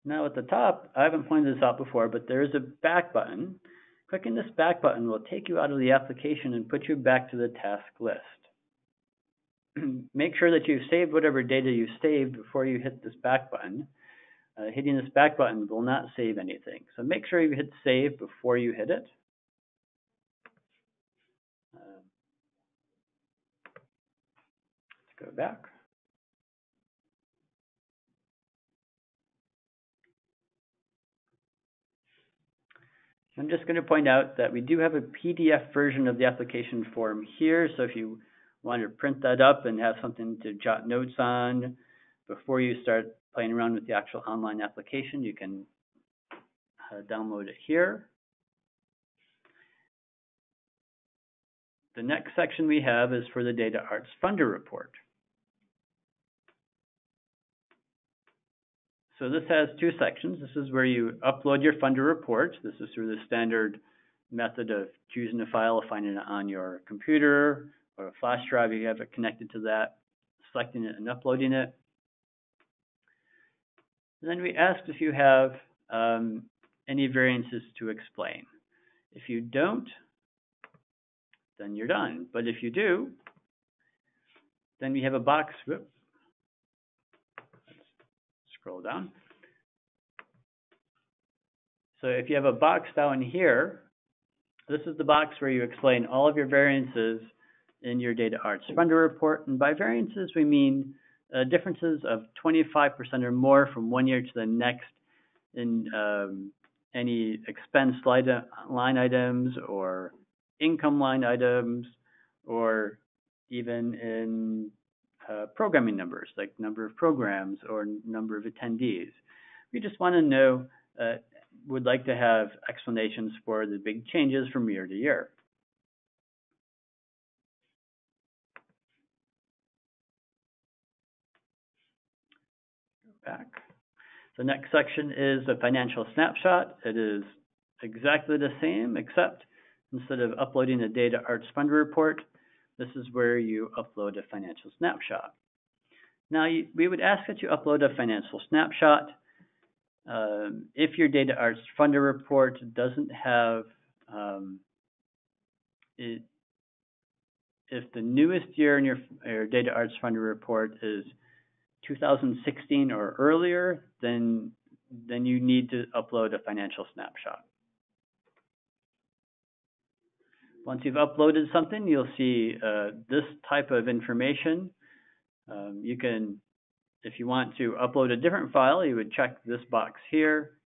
Now at the top, I haven't pointed this out before, but there is a back button. Clicking this back button will take you out of the application and put you back to the task list. Make sure that you've saved whatever data you saved before you hit this back button. Hitting this back button will not save anything. So make sure you hit save before you hit it. Let's go back. I'm just going to point out that we do have a PDF version of the application form here. So if you want to print that up and have something to jot notes on before you start playing around with the actual online application, you can download it here. The next section we have is for the Data Arts Funder report. So this has two sections. This is where you upload your funder report. This is through the standard method of choosing a file, finding it on your computer or a flash drive if you have it connected to that, selecting it and uploading it. And then we asked if you have any variances to explain. If you don't, then you're done. But if you do, then we have a box. Whoop. Scroll down. So if you have a box down here, this is the box where you explain all of your variances in your Data Arts Funder report. And by variances, we mean differences of 25% or more from one year to the next in any expense line items or income line items, or even in programming numbers, like number of programs or number of attendees. We just want to know, would like to have explanations for the big changes from year to year. Go back. The next section is a financial snapshot. It is exactly the same, except instead of uploading a Data Arts Funder report, this is where you upload a financial snapshot. Now, we would ask that you upload a financial snapshot if your Data Arts Funder report doesn't have, if the newest year in your Data Arts Funder report is 2016 or earlier, then you need to upload a financial snapshot. Once you've uploaded something, you'll see this type of information. You can, if you want to upload a different file, you would check this box here.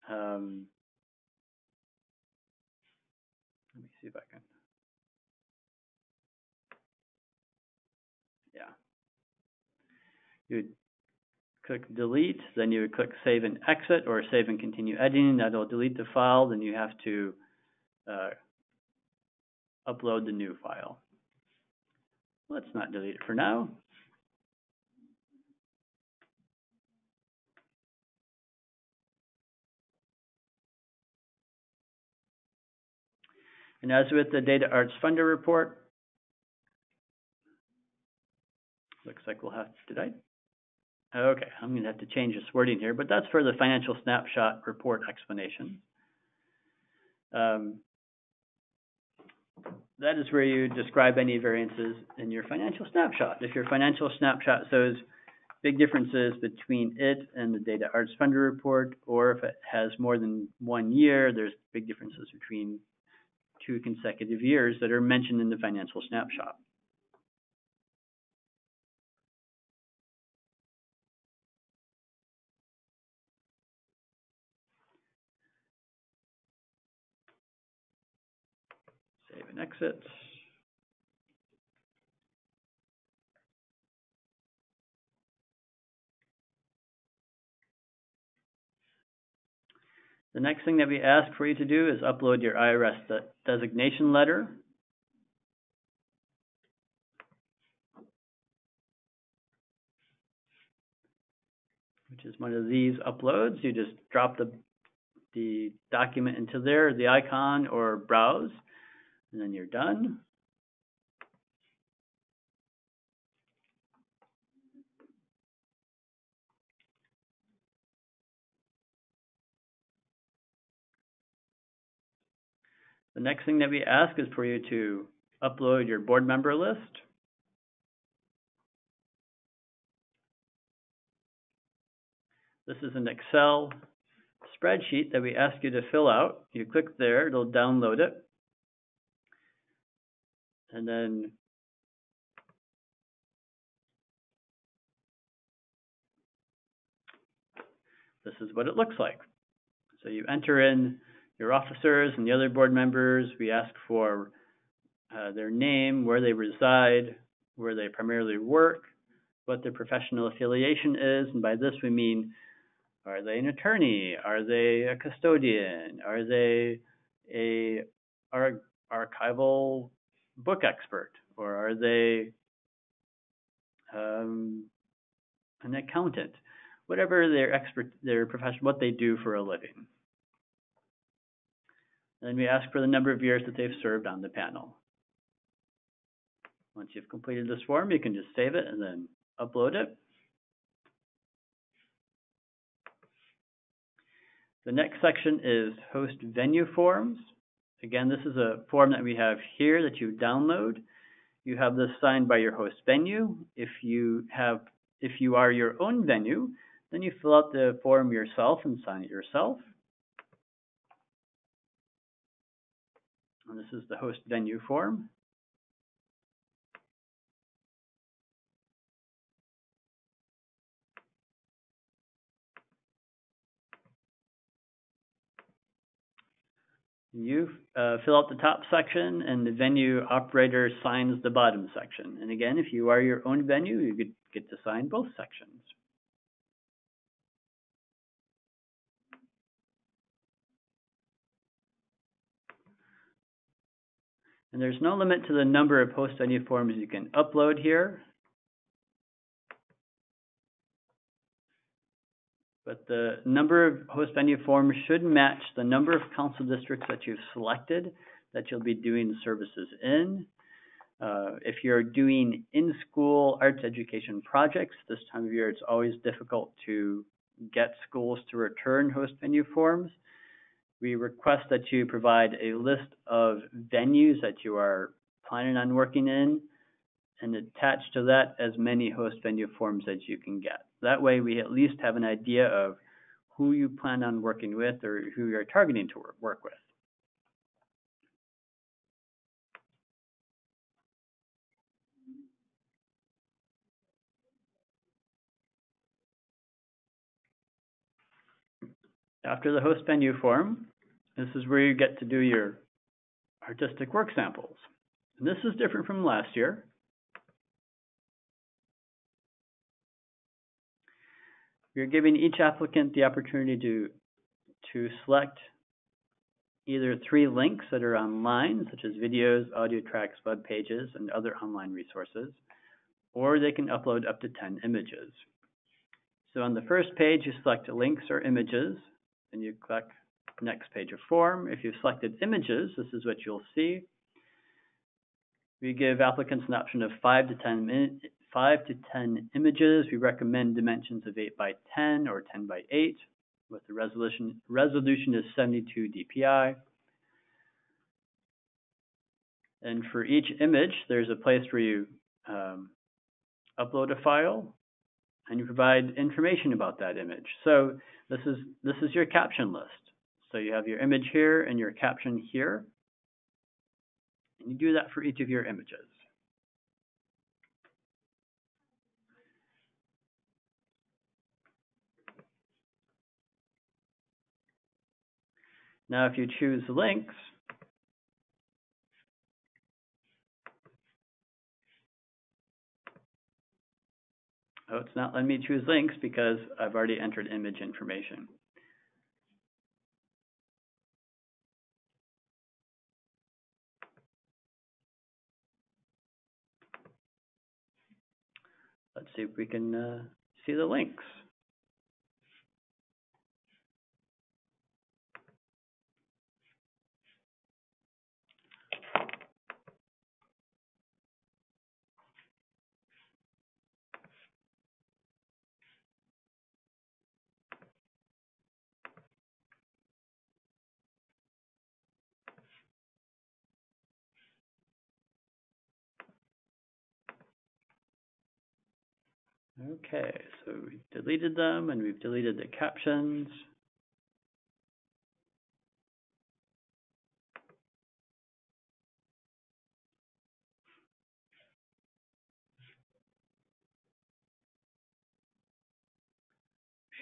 Let me see if I can. Yeah. You would click delete, then you would click save and exit or save and continue editing. That'll delete the file, then you have to upload the new file. Let's not delete it for now. And as with the Data Arts Funder report, looks like we'll have, okay, I'm going to have to change this wording here, but that's for the financial snapshot report explanation. That is where you describe any variances in your financial snapshot. If your financial snapshot shows big differences between it and the Data Arts Funder report, or if it has more than 1 year, there's big differences between 2 consecutive years that are mentioned in the financial snapshot. exit. The next thing that we ask for you to do is upload your IRS designation letter. Which is one of these uploads. You just drop the document into there, the icon, or browse, and then you're done. The next thing that we ask is for you to upload your board member list. This is an Excel spreadsheet that we ask you to fill out. You click there, it'll download it. And then this is what it looks like. So you enter in your officers and the other board members. We ask for their name, where they reside, where they primarily work, what their professional affiliation is. And by this we mean, are they an attorney? Are they a custodian? Are they a archival book expert? Or are they an accountant? Whatever their profession, what they do for a living. Then we ask for the number of years that they've served on the panel. Once you've completed this form, you can just save it and then upload it. The next section is host venue forms. Again, this is a form that we have here that you download. You have this signed by your host venue. If you are your own venue, then you fill out the form yourself and sign it yourself. And this is the host venue form. You fill out the top section, and the venue operator signs the bottom section. And again, if you are your own venue, you get to sign both sections. And there's no limit to the number of host venue forms you can upload here. But the number of host venue forms should match the number of council districts that you've selected that you'll be doing services in. If you're doing in-school arts education projects, this time of year it's always difficult to get schools to return host venue forms. We request that you provide a list of venues that you are planning on working in, and attach to that as many host venue forms as you can get. That way we at least have an idea of who you plan on working with or who you're targeting to work with. After the host venue form, this is where you get to do your artistic work samples. And this is different from last year. You're giving each applicant the opportunity to select either 3 links that are online, such as videos, audio tracks, web pages, and other online resources, or they can upload up to 10 images. So on the first page, you select links or images, and you click next page of form. If you've selected images, this is what you'll see. We give applicants an option of 5 to 10 images. We recommend dimensions of 8 by 10 or 10 by 8, with the resolution is 72 dpi. And for each image, there's a place where you upload a file, and you provide information about that image. So this is your caption list. So you have your image here and your caption here. And you do that for each of your images. Now, if you choose links, Oh, it's not letting me choose links because I've already entered image information. Let's see if we can see the links. Okay, so we've deleted them and we've deleted the captions.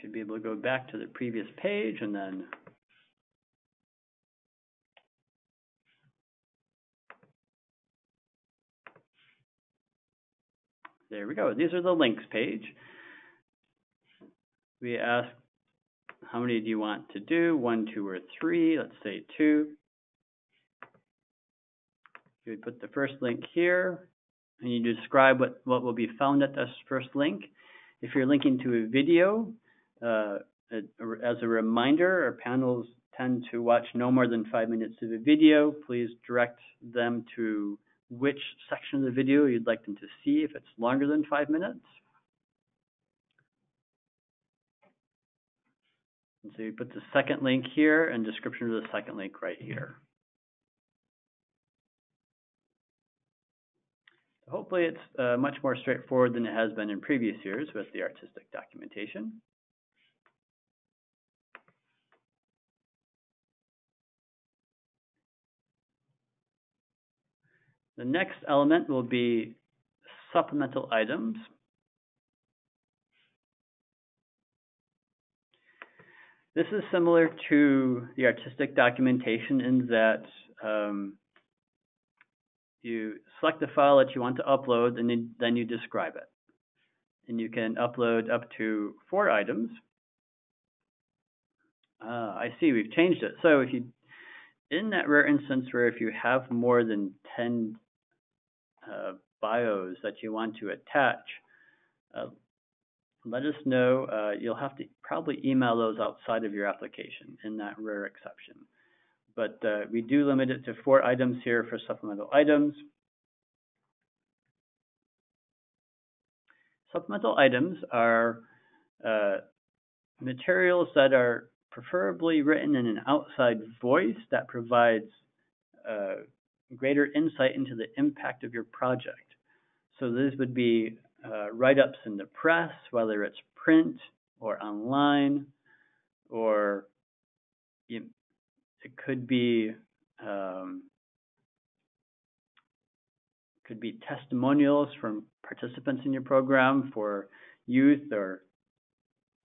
Should be able to go back to the previous page and then there we go. These are the links page. We ask how many do you want to do, 1, 2, or 3. Let's say 2. You would put the first link here and you describe what will be found at this first link. If you're linking to a video, as a reminder, our panels tend to watch no more than 5 minutes of a video. Please direct them to which section of the video you'd like them to see if it's longer than 5 minutes. And so you put the second link here and description of the second link right here. Hopefully it's much more straightforward than it has been in previous years with the artistic documentation. The next element will be supplemental items. This is similar to the artistic documentation in that you select the file that you want to upload and then you describe it. And you can upload up to 4 items. I see, we've changed it. So if you, in that rare instance where if you have more than 10 bios that you want to attach, let us know. You'll have to probably email those outside of your application in that rare exception. But we do limit it to 4 items here for supplemental items. Supplemental items are materials that are preferably written in an outside voice that provides greater insight into the impact of your project. So this would be write-ups in the press, whether it's print or online, or it could be testimonials from participants in your program for youth or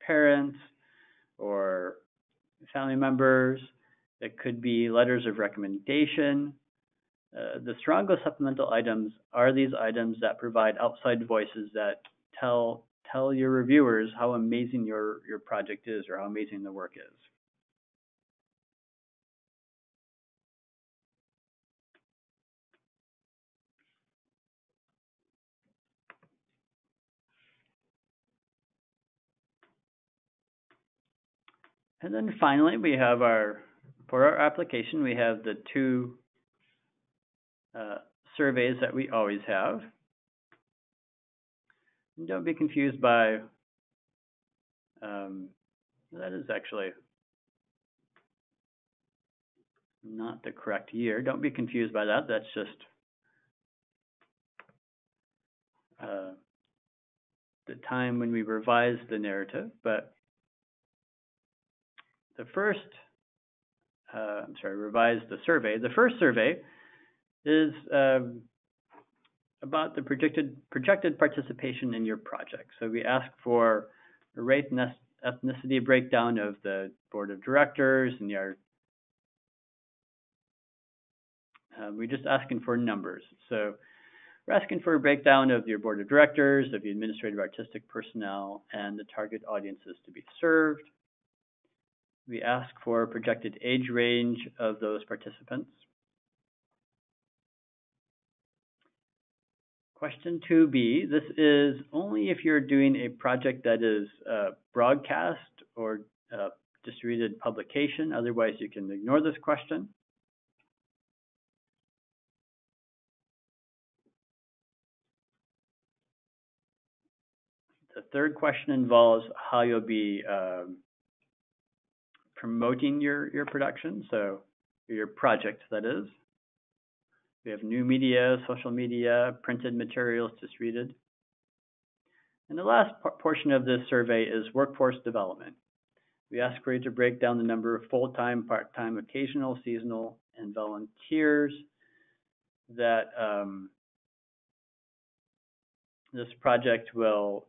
parents or family members. It could be letters of recommendation. The strongest supplemental items are these items that provide outside voices that tell your reviewers how amazing your project is or how amazing the work is. And then finally, we have for our application, we have the 2 surveys that we always have. And don't be confused by, that is actually not the correct year. Don't be confused by that. That's just the time when we revised the narrative. But the first, revised the survey. The first survey is about the projected participation in your project. So we ask for a race and ethnicity breakdown of the board of directors, and we're just asking for numbers. So We're asking for a breakdown of your board of directors, of the administrative artistic personnel, and the target audiences to be served. We ask for a projected age range of those participants. Question 2B, this is only if you're doing a project that is broadcast or distributed publication. Otherwise, you can ignore this question. The third question involves how you'll be promoting your production, so your project, that is. We have new media, social media, printed materials distributed. And the last portion of this survey is workforce development. We ask for you to break down the number of full-time, part-time, occasional, seasonal, and volunteers that this project will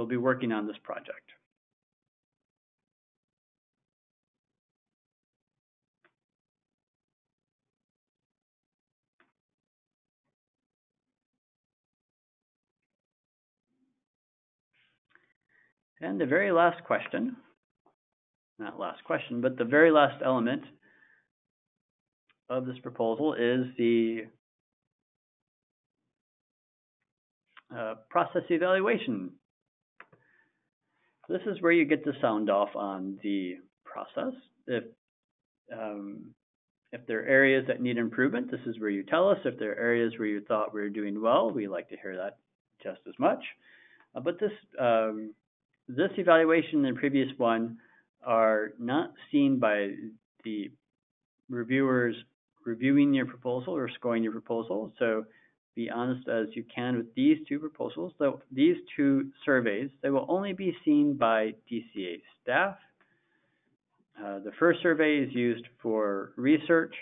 be working on this project. And the very last question, not last question, but the very last element of this proposal is the process evaluation. This is where you get to sound off on the process. If there are areas that need improvement, this is where you tell us. If there are areas where you thought we were doing well, we like to hear that just as much. But this evaluation and the previous one are not seen by the reviewers reviewing your proposal or scoring your proposal. So be honest as you can with these two proposals. So these two surveys, they will only be seen by DCA staff. The first survey is used for research,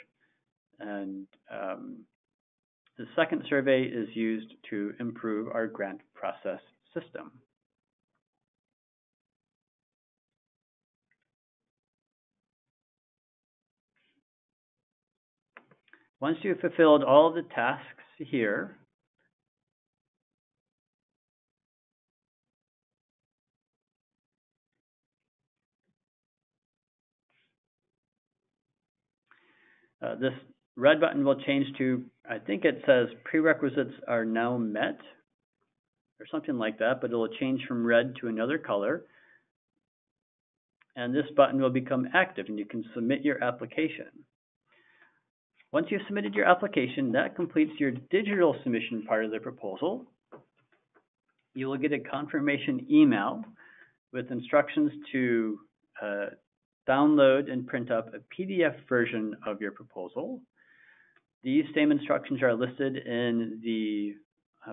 and the second survey is used to improve our grant process system. Once you've fulfilled all the tasks here, this red button will change to, I think it says prerequisites are now met, or something like that, but it will change from red to another color. And this button will become active, and you can submit your application. Once you've submitted your application, that completes your digital submission part of the proposal. You will get a confirmation email with instructions to download and print up a PDF version of your proposal. These same instructions are listed in the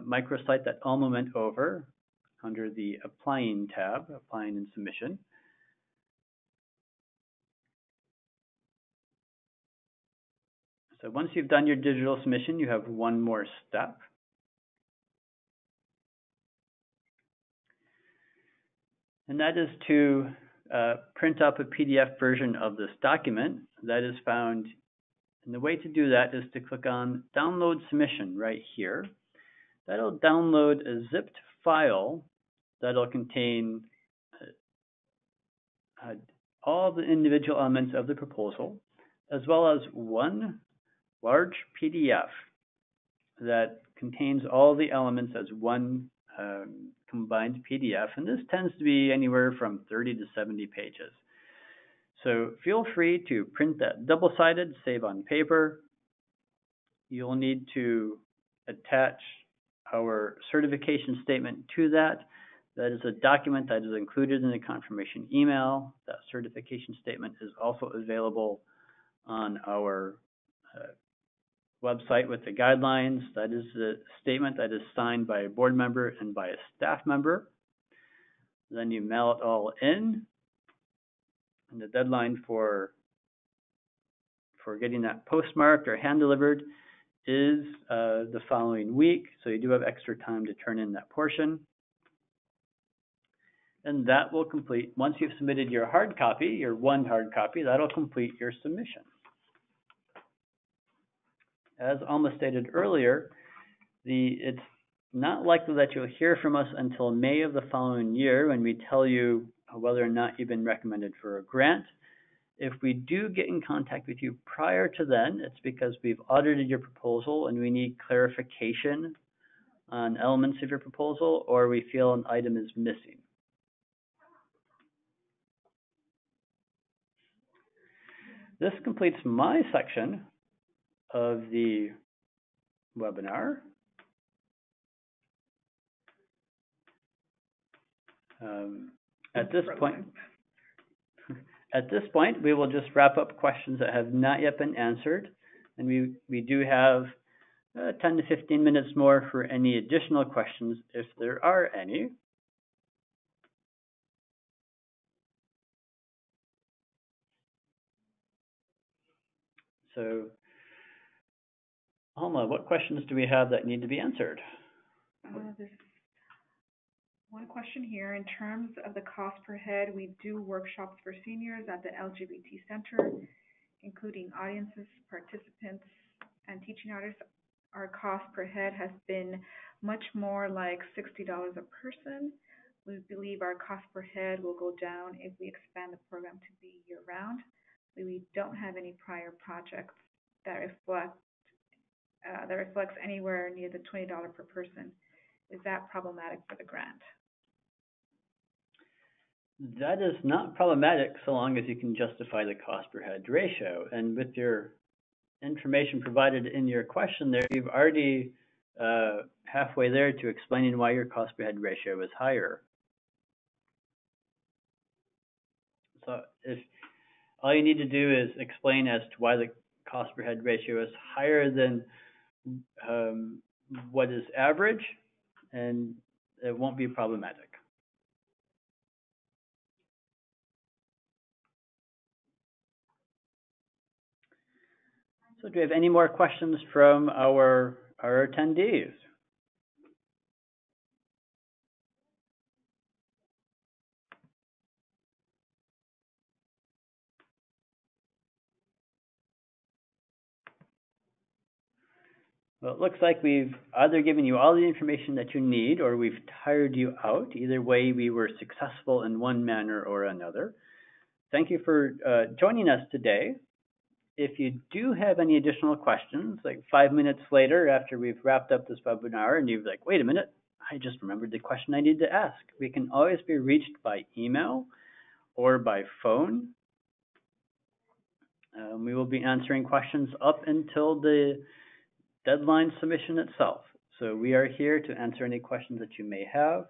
microsite that Alma went over under the Applying tab, Applying and Submission. So once you've done your digital submission, you have one more step. And that is to print up a PDF version of this document that is found. And the way to do that is to click on Download Submission right here. That'll download a zipped file that'll contain all the individual elements of the proposal, as well as one large PDF that contains all the elements as one combined PDF, and this tends to be anywhere from 30 to 70 pages. So feel free to print that double-sided, save on paper. You'll need to attach our certification statement to that. That is a document that is included in the confirmation email. That certification statement is also available on our website with the guidelines. That is a statement that is signed by a board member and by a staff member. Then you mail it all in. And the deadline for getting that postmarked or hand-delivered is the following week. So you do have extra time to turn in that portion. And that will complete, once you've submitted your hard copy, your one hard copy, that'll complete your submission. As Alma stated earlier, It's not likely that you'll hear from us until May of the following year when we tell you whether or not you've been recommended for a grant. If we do get in contact with you prior to then, it's because we've audited your proposal and we need clarification on elements of your proposal, or we feel an item is missing. This completes my section of the webinar. At this point, we will just wrap up questions that have not yet been answered, and we do have 10 to 15 minutes more for any additional questions if there are any. So, Alma, what questions do we have that need to be answered? There's one question here. In terms of the cost per head, we do workshops for seniors at the LGBT Center, including audiences, participants, and teaching artists. Our cost per head has been much more like $60 a person. We believe our cost per head will go down if we expand the program to be year-round. We don't have any prior projects that reflects anywhere near the $20 per person. Is that problematic for the grant? That is not problematic so long as you can justify the cost per head ratio. And with your information provided in your question there, you've already halfway there to explaining why your cost per head ratio is higher. So if all you need to do is explain as to why the cost per head ratio is higher than what is average, and it won't be problematic. So do we have any more questions from our attendees? Well, it looks like we've either given you all the information that you need or we've tired you out. Either way, we were successful in one manner or another. Thank you for joining us today. If you do have any additional questions, like 5 minutes later after we've wrapped up this webinar and you're like, wait a minute, I just remembered the question I need to ask. We can always be reached by email or by phone. We will be answering questions up until the deadline submission itself. So we are here to answer any questions that you may have.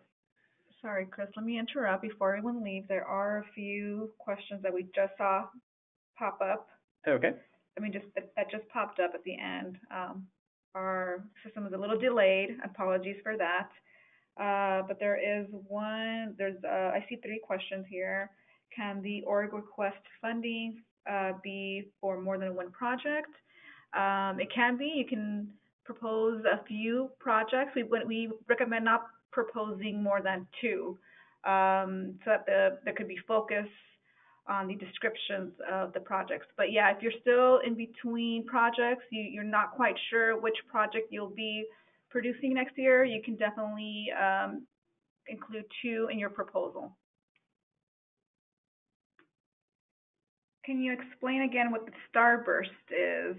Sorry, Chris, let me interrupt before everyone leaves. There are a few questions that we just saw pop up. Okay. That just popped up at the end. Our system is a little delayed. Apologies for that. But there is one, I see 3 questions here. Can the org request funding be for more than one project? It can be. You can propose a few projects. We recommend not proposing more than 2, so that there could be focus on the descriptions of the projects. But yeah, if you're still in between projects, you're not quite sure which project you'll be producing next year, you can definitely include 2 in your proposal. Can you explain again what the starburst is?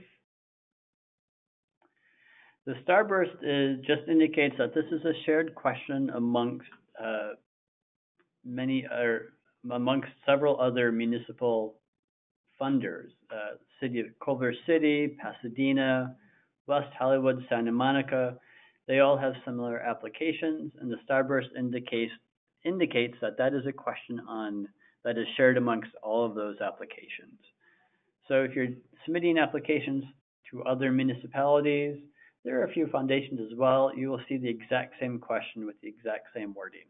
The starburst just indicates that this is a shared question amongst amongst several other municipal funders. City of Culver City, Pasadena, West Hollywood, Santa Monica, they all have similar applications, and the starburst indicates that is a question that is shared amongst all of those applications. So if you're submitting applications to other municipalities, there are a few foundations as well. You will see the exact same question with the exact same wording.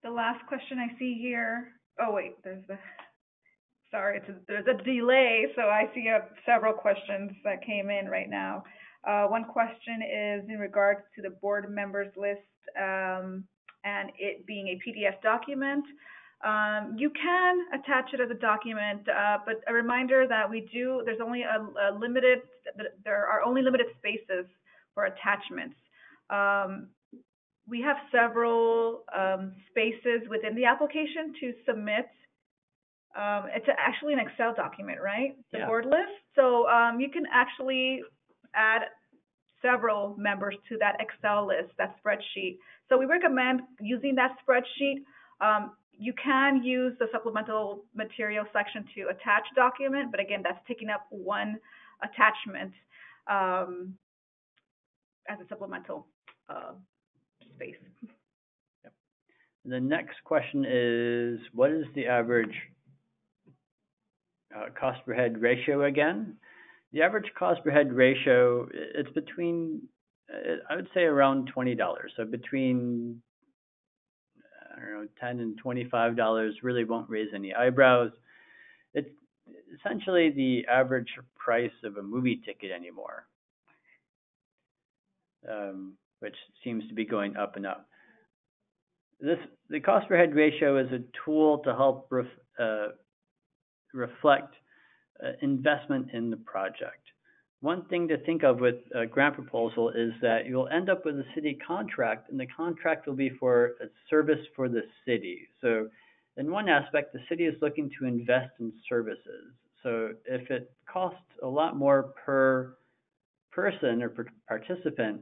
The last question I see here, there's a delay, so I see several questions that came in right now. One question is in regards to the board members list and it being a PDF document. You can attach it as a document, but a reminder that there are only limited spaces for attachments. We have several spaces within the application to submit. It's actually an Excel document, right? The board list. So you can actually add several members to that Excel list, that spreadsheet. So we recommend using that spreadsheet. You can use the supplemental material section to attach document, but again, that's taking up one attachment as a supplemental space. Yep. The next question is, what is the average cost per head ratio again? The average cost per head ratio, it's between, I would say around $20. So between, I don't know, $10 and $25 really won't raise any eyebrows. It's essentially the average price of a movie ticket anymore, which seems to be going up and up. The cost per head ratio is a tool to help reflect investment in the project. One thing to think of with a grant proposal is that you'll end up with a city contract, and the contract will be for a service for the city. So in one aspect, the city is looking to invest in services. So if it costs a lot more per person or per participant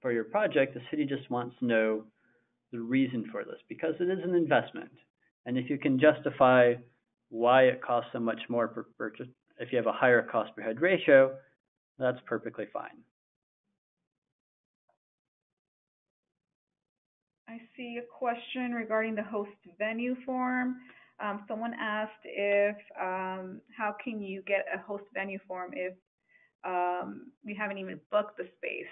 for your project, the city just wants to know the reason for this, because it is an investment. And if you can justify why it costs so much more per purchase, if you have a higher cost per head ratio, that's perfectly fine. I see a question regarding the host venue form. Someone asked if how can you get a host venue form if we haven't even booked the space.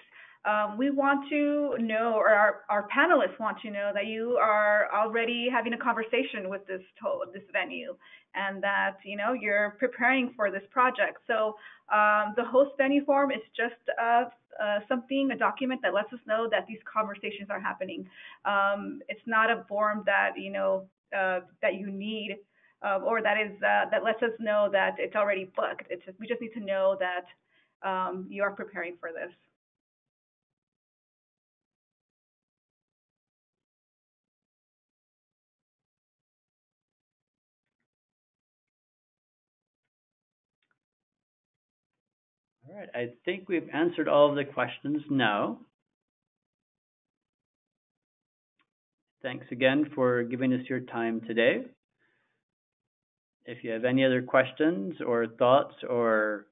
We want to know, or our panelists want to know, that you are already having a conversation with this venue, and that you're preparing for this project. So the host venue form is just a document that lets us know that these conversations are happening. It's not a form that that you need, or that lets us know that it's already booked. We just need to know that you are preparing for this. All right, I think we've answered all of the questions now. Thanks again for giving us your time today. If you have any other questions or thoughts, or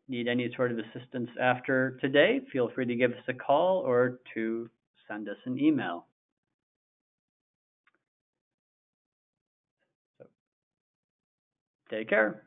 need any sort of assistance after today, feel free to give us a call or to send us an email. So, take care.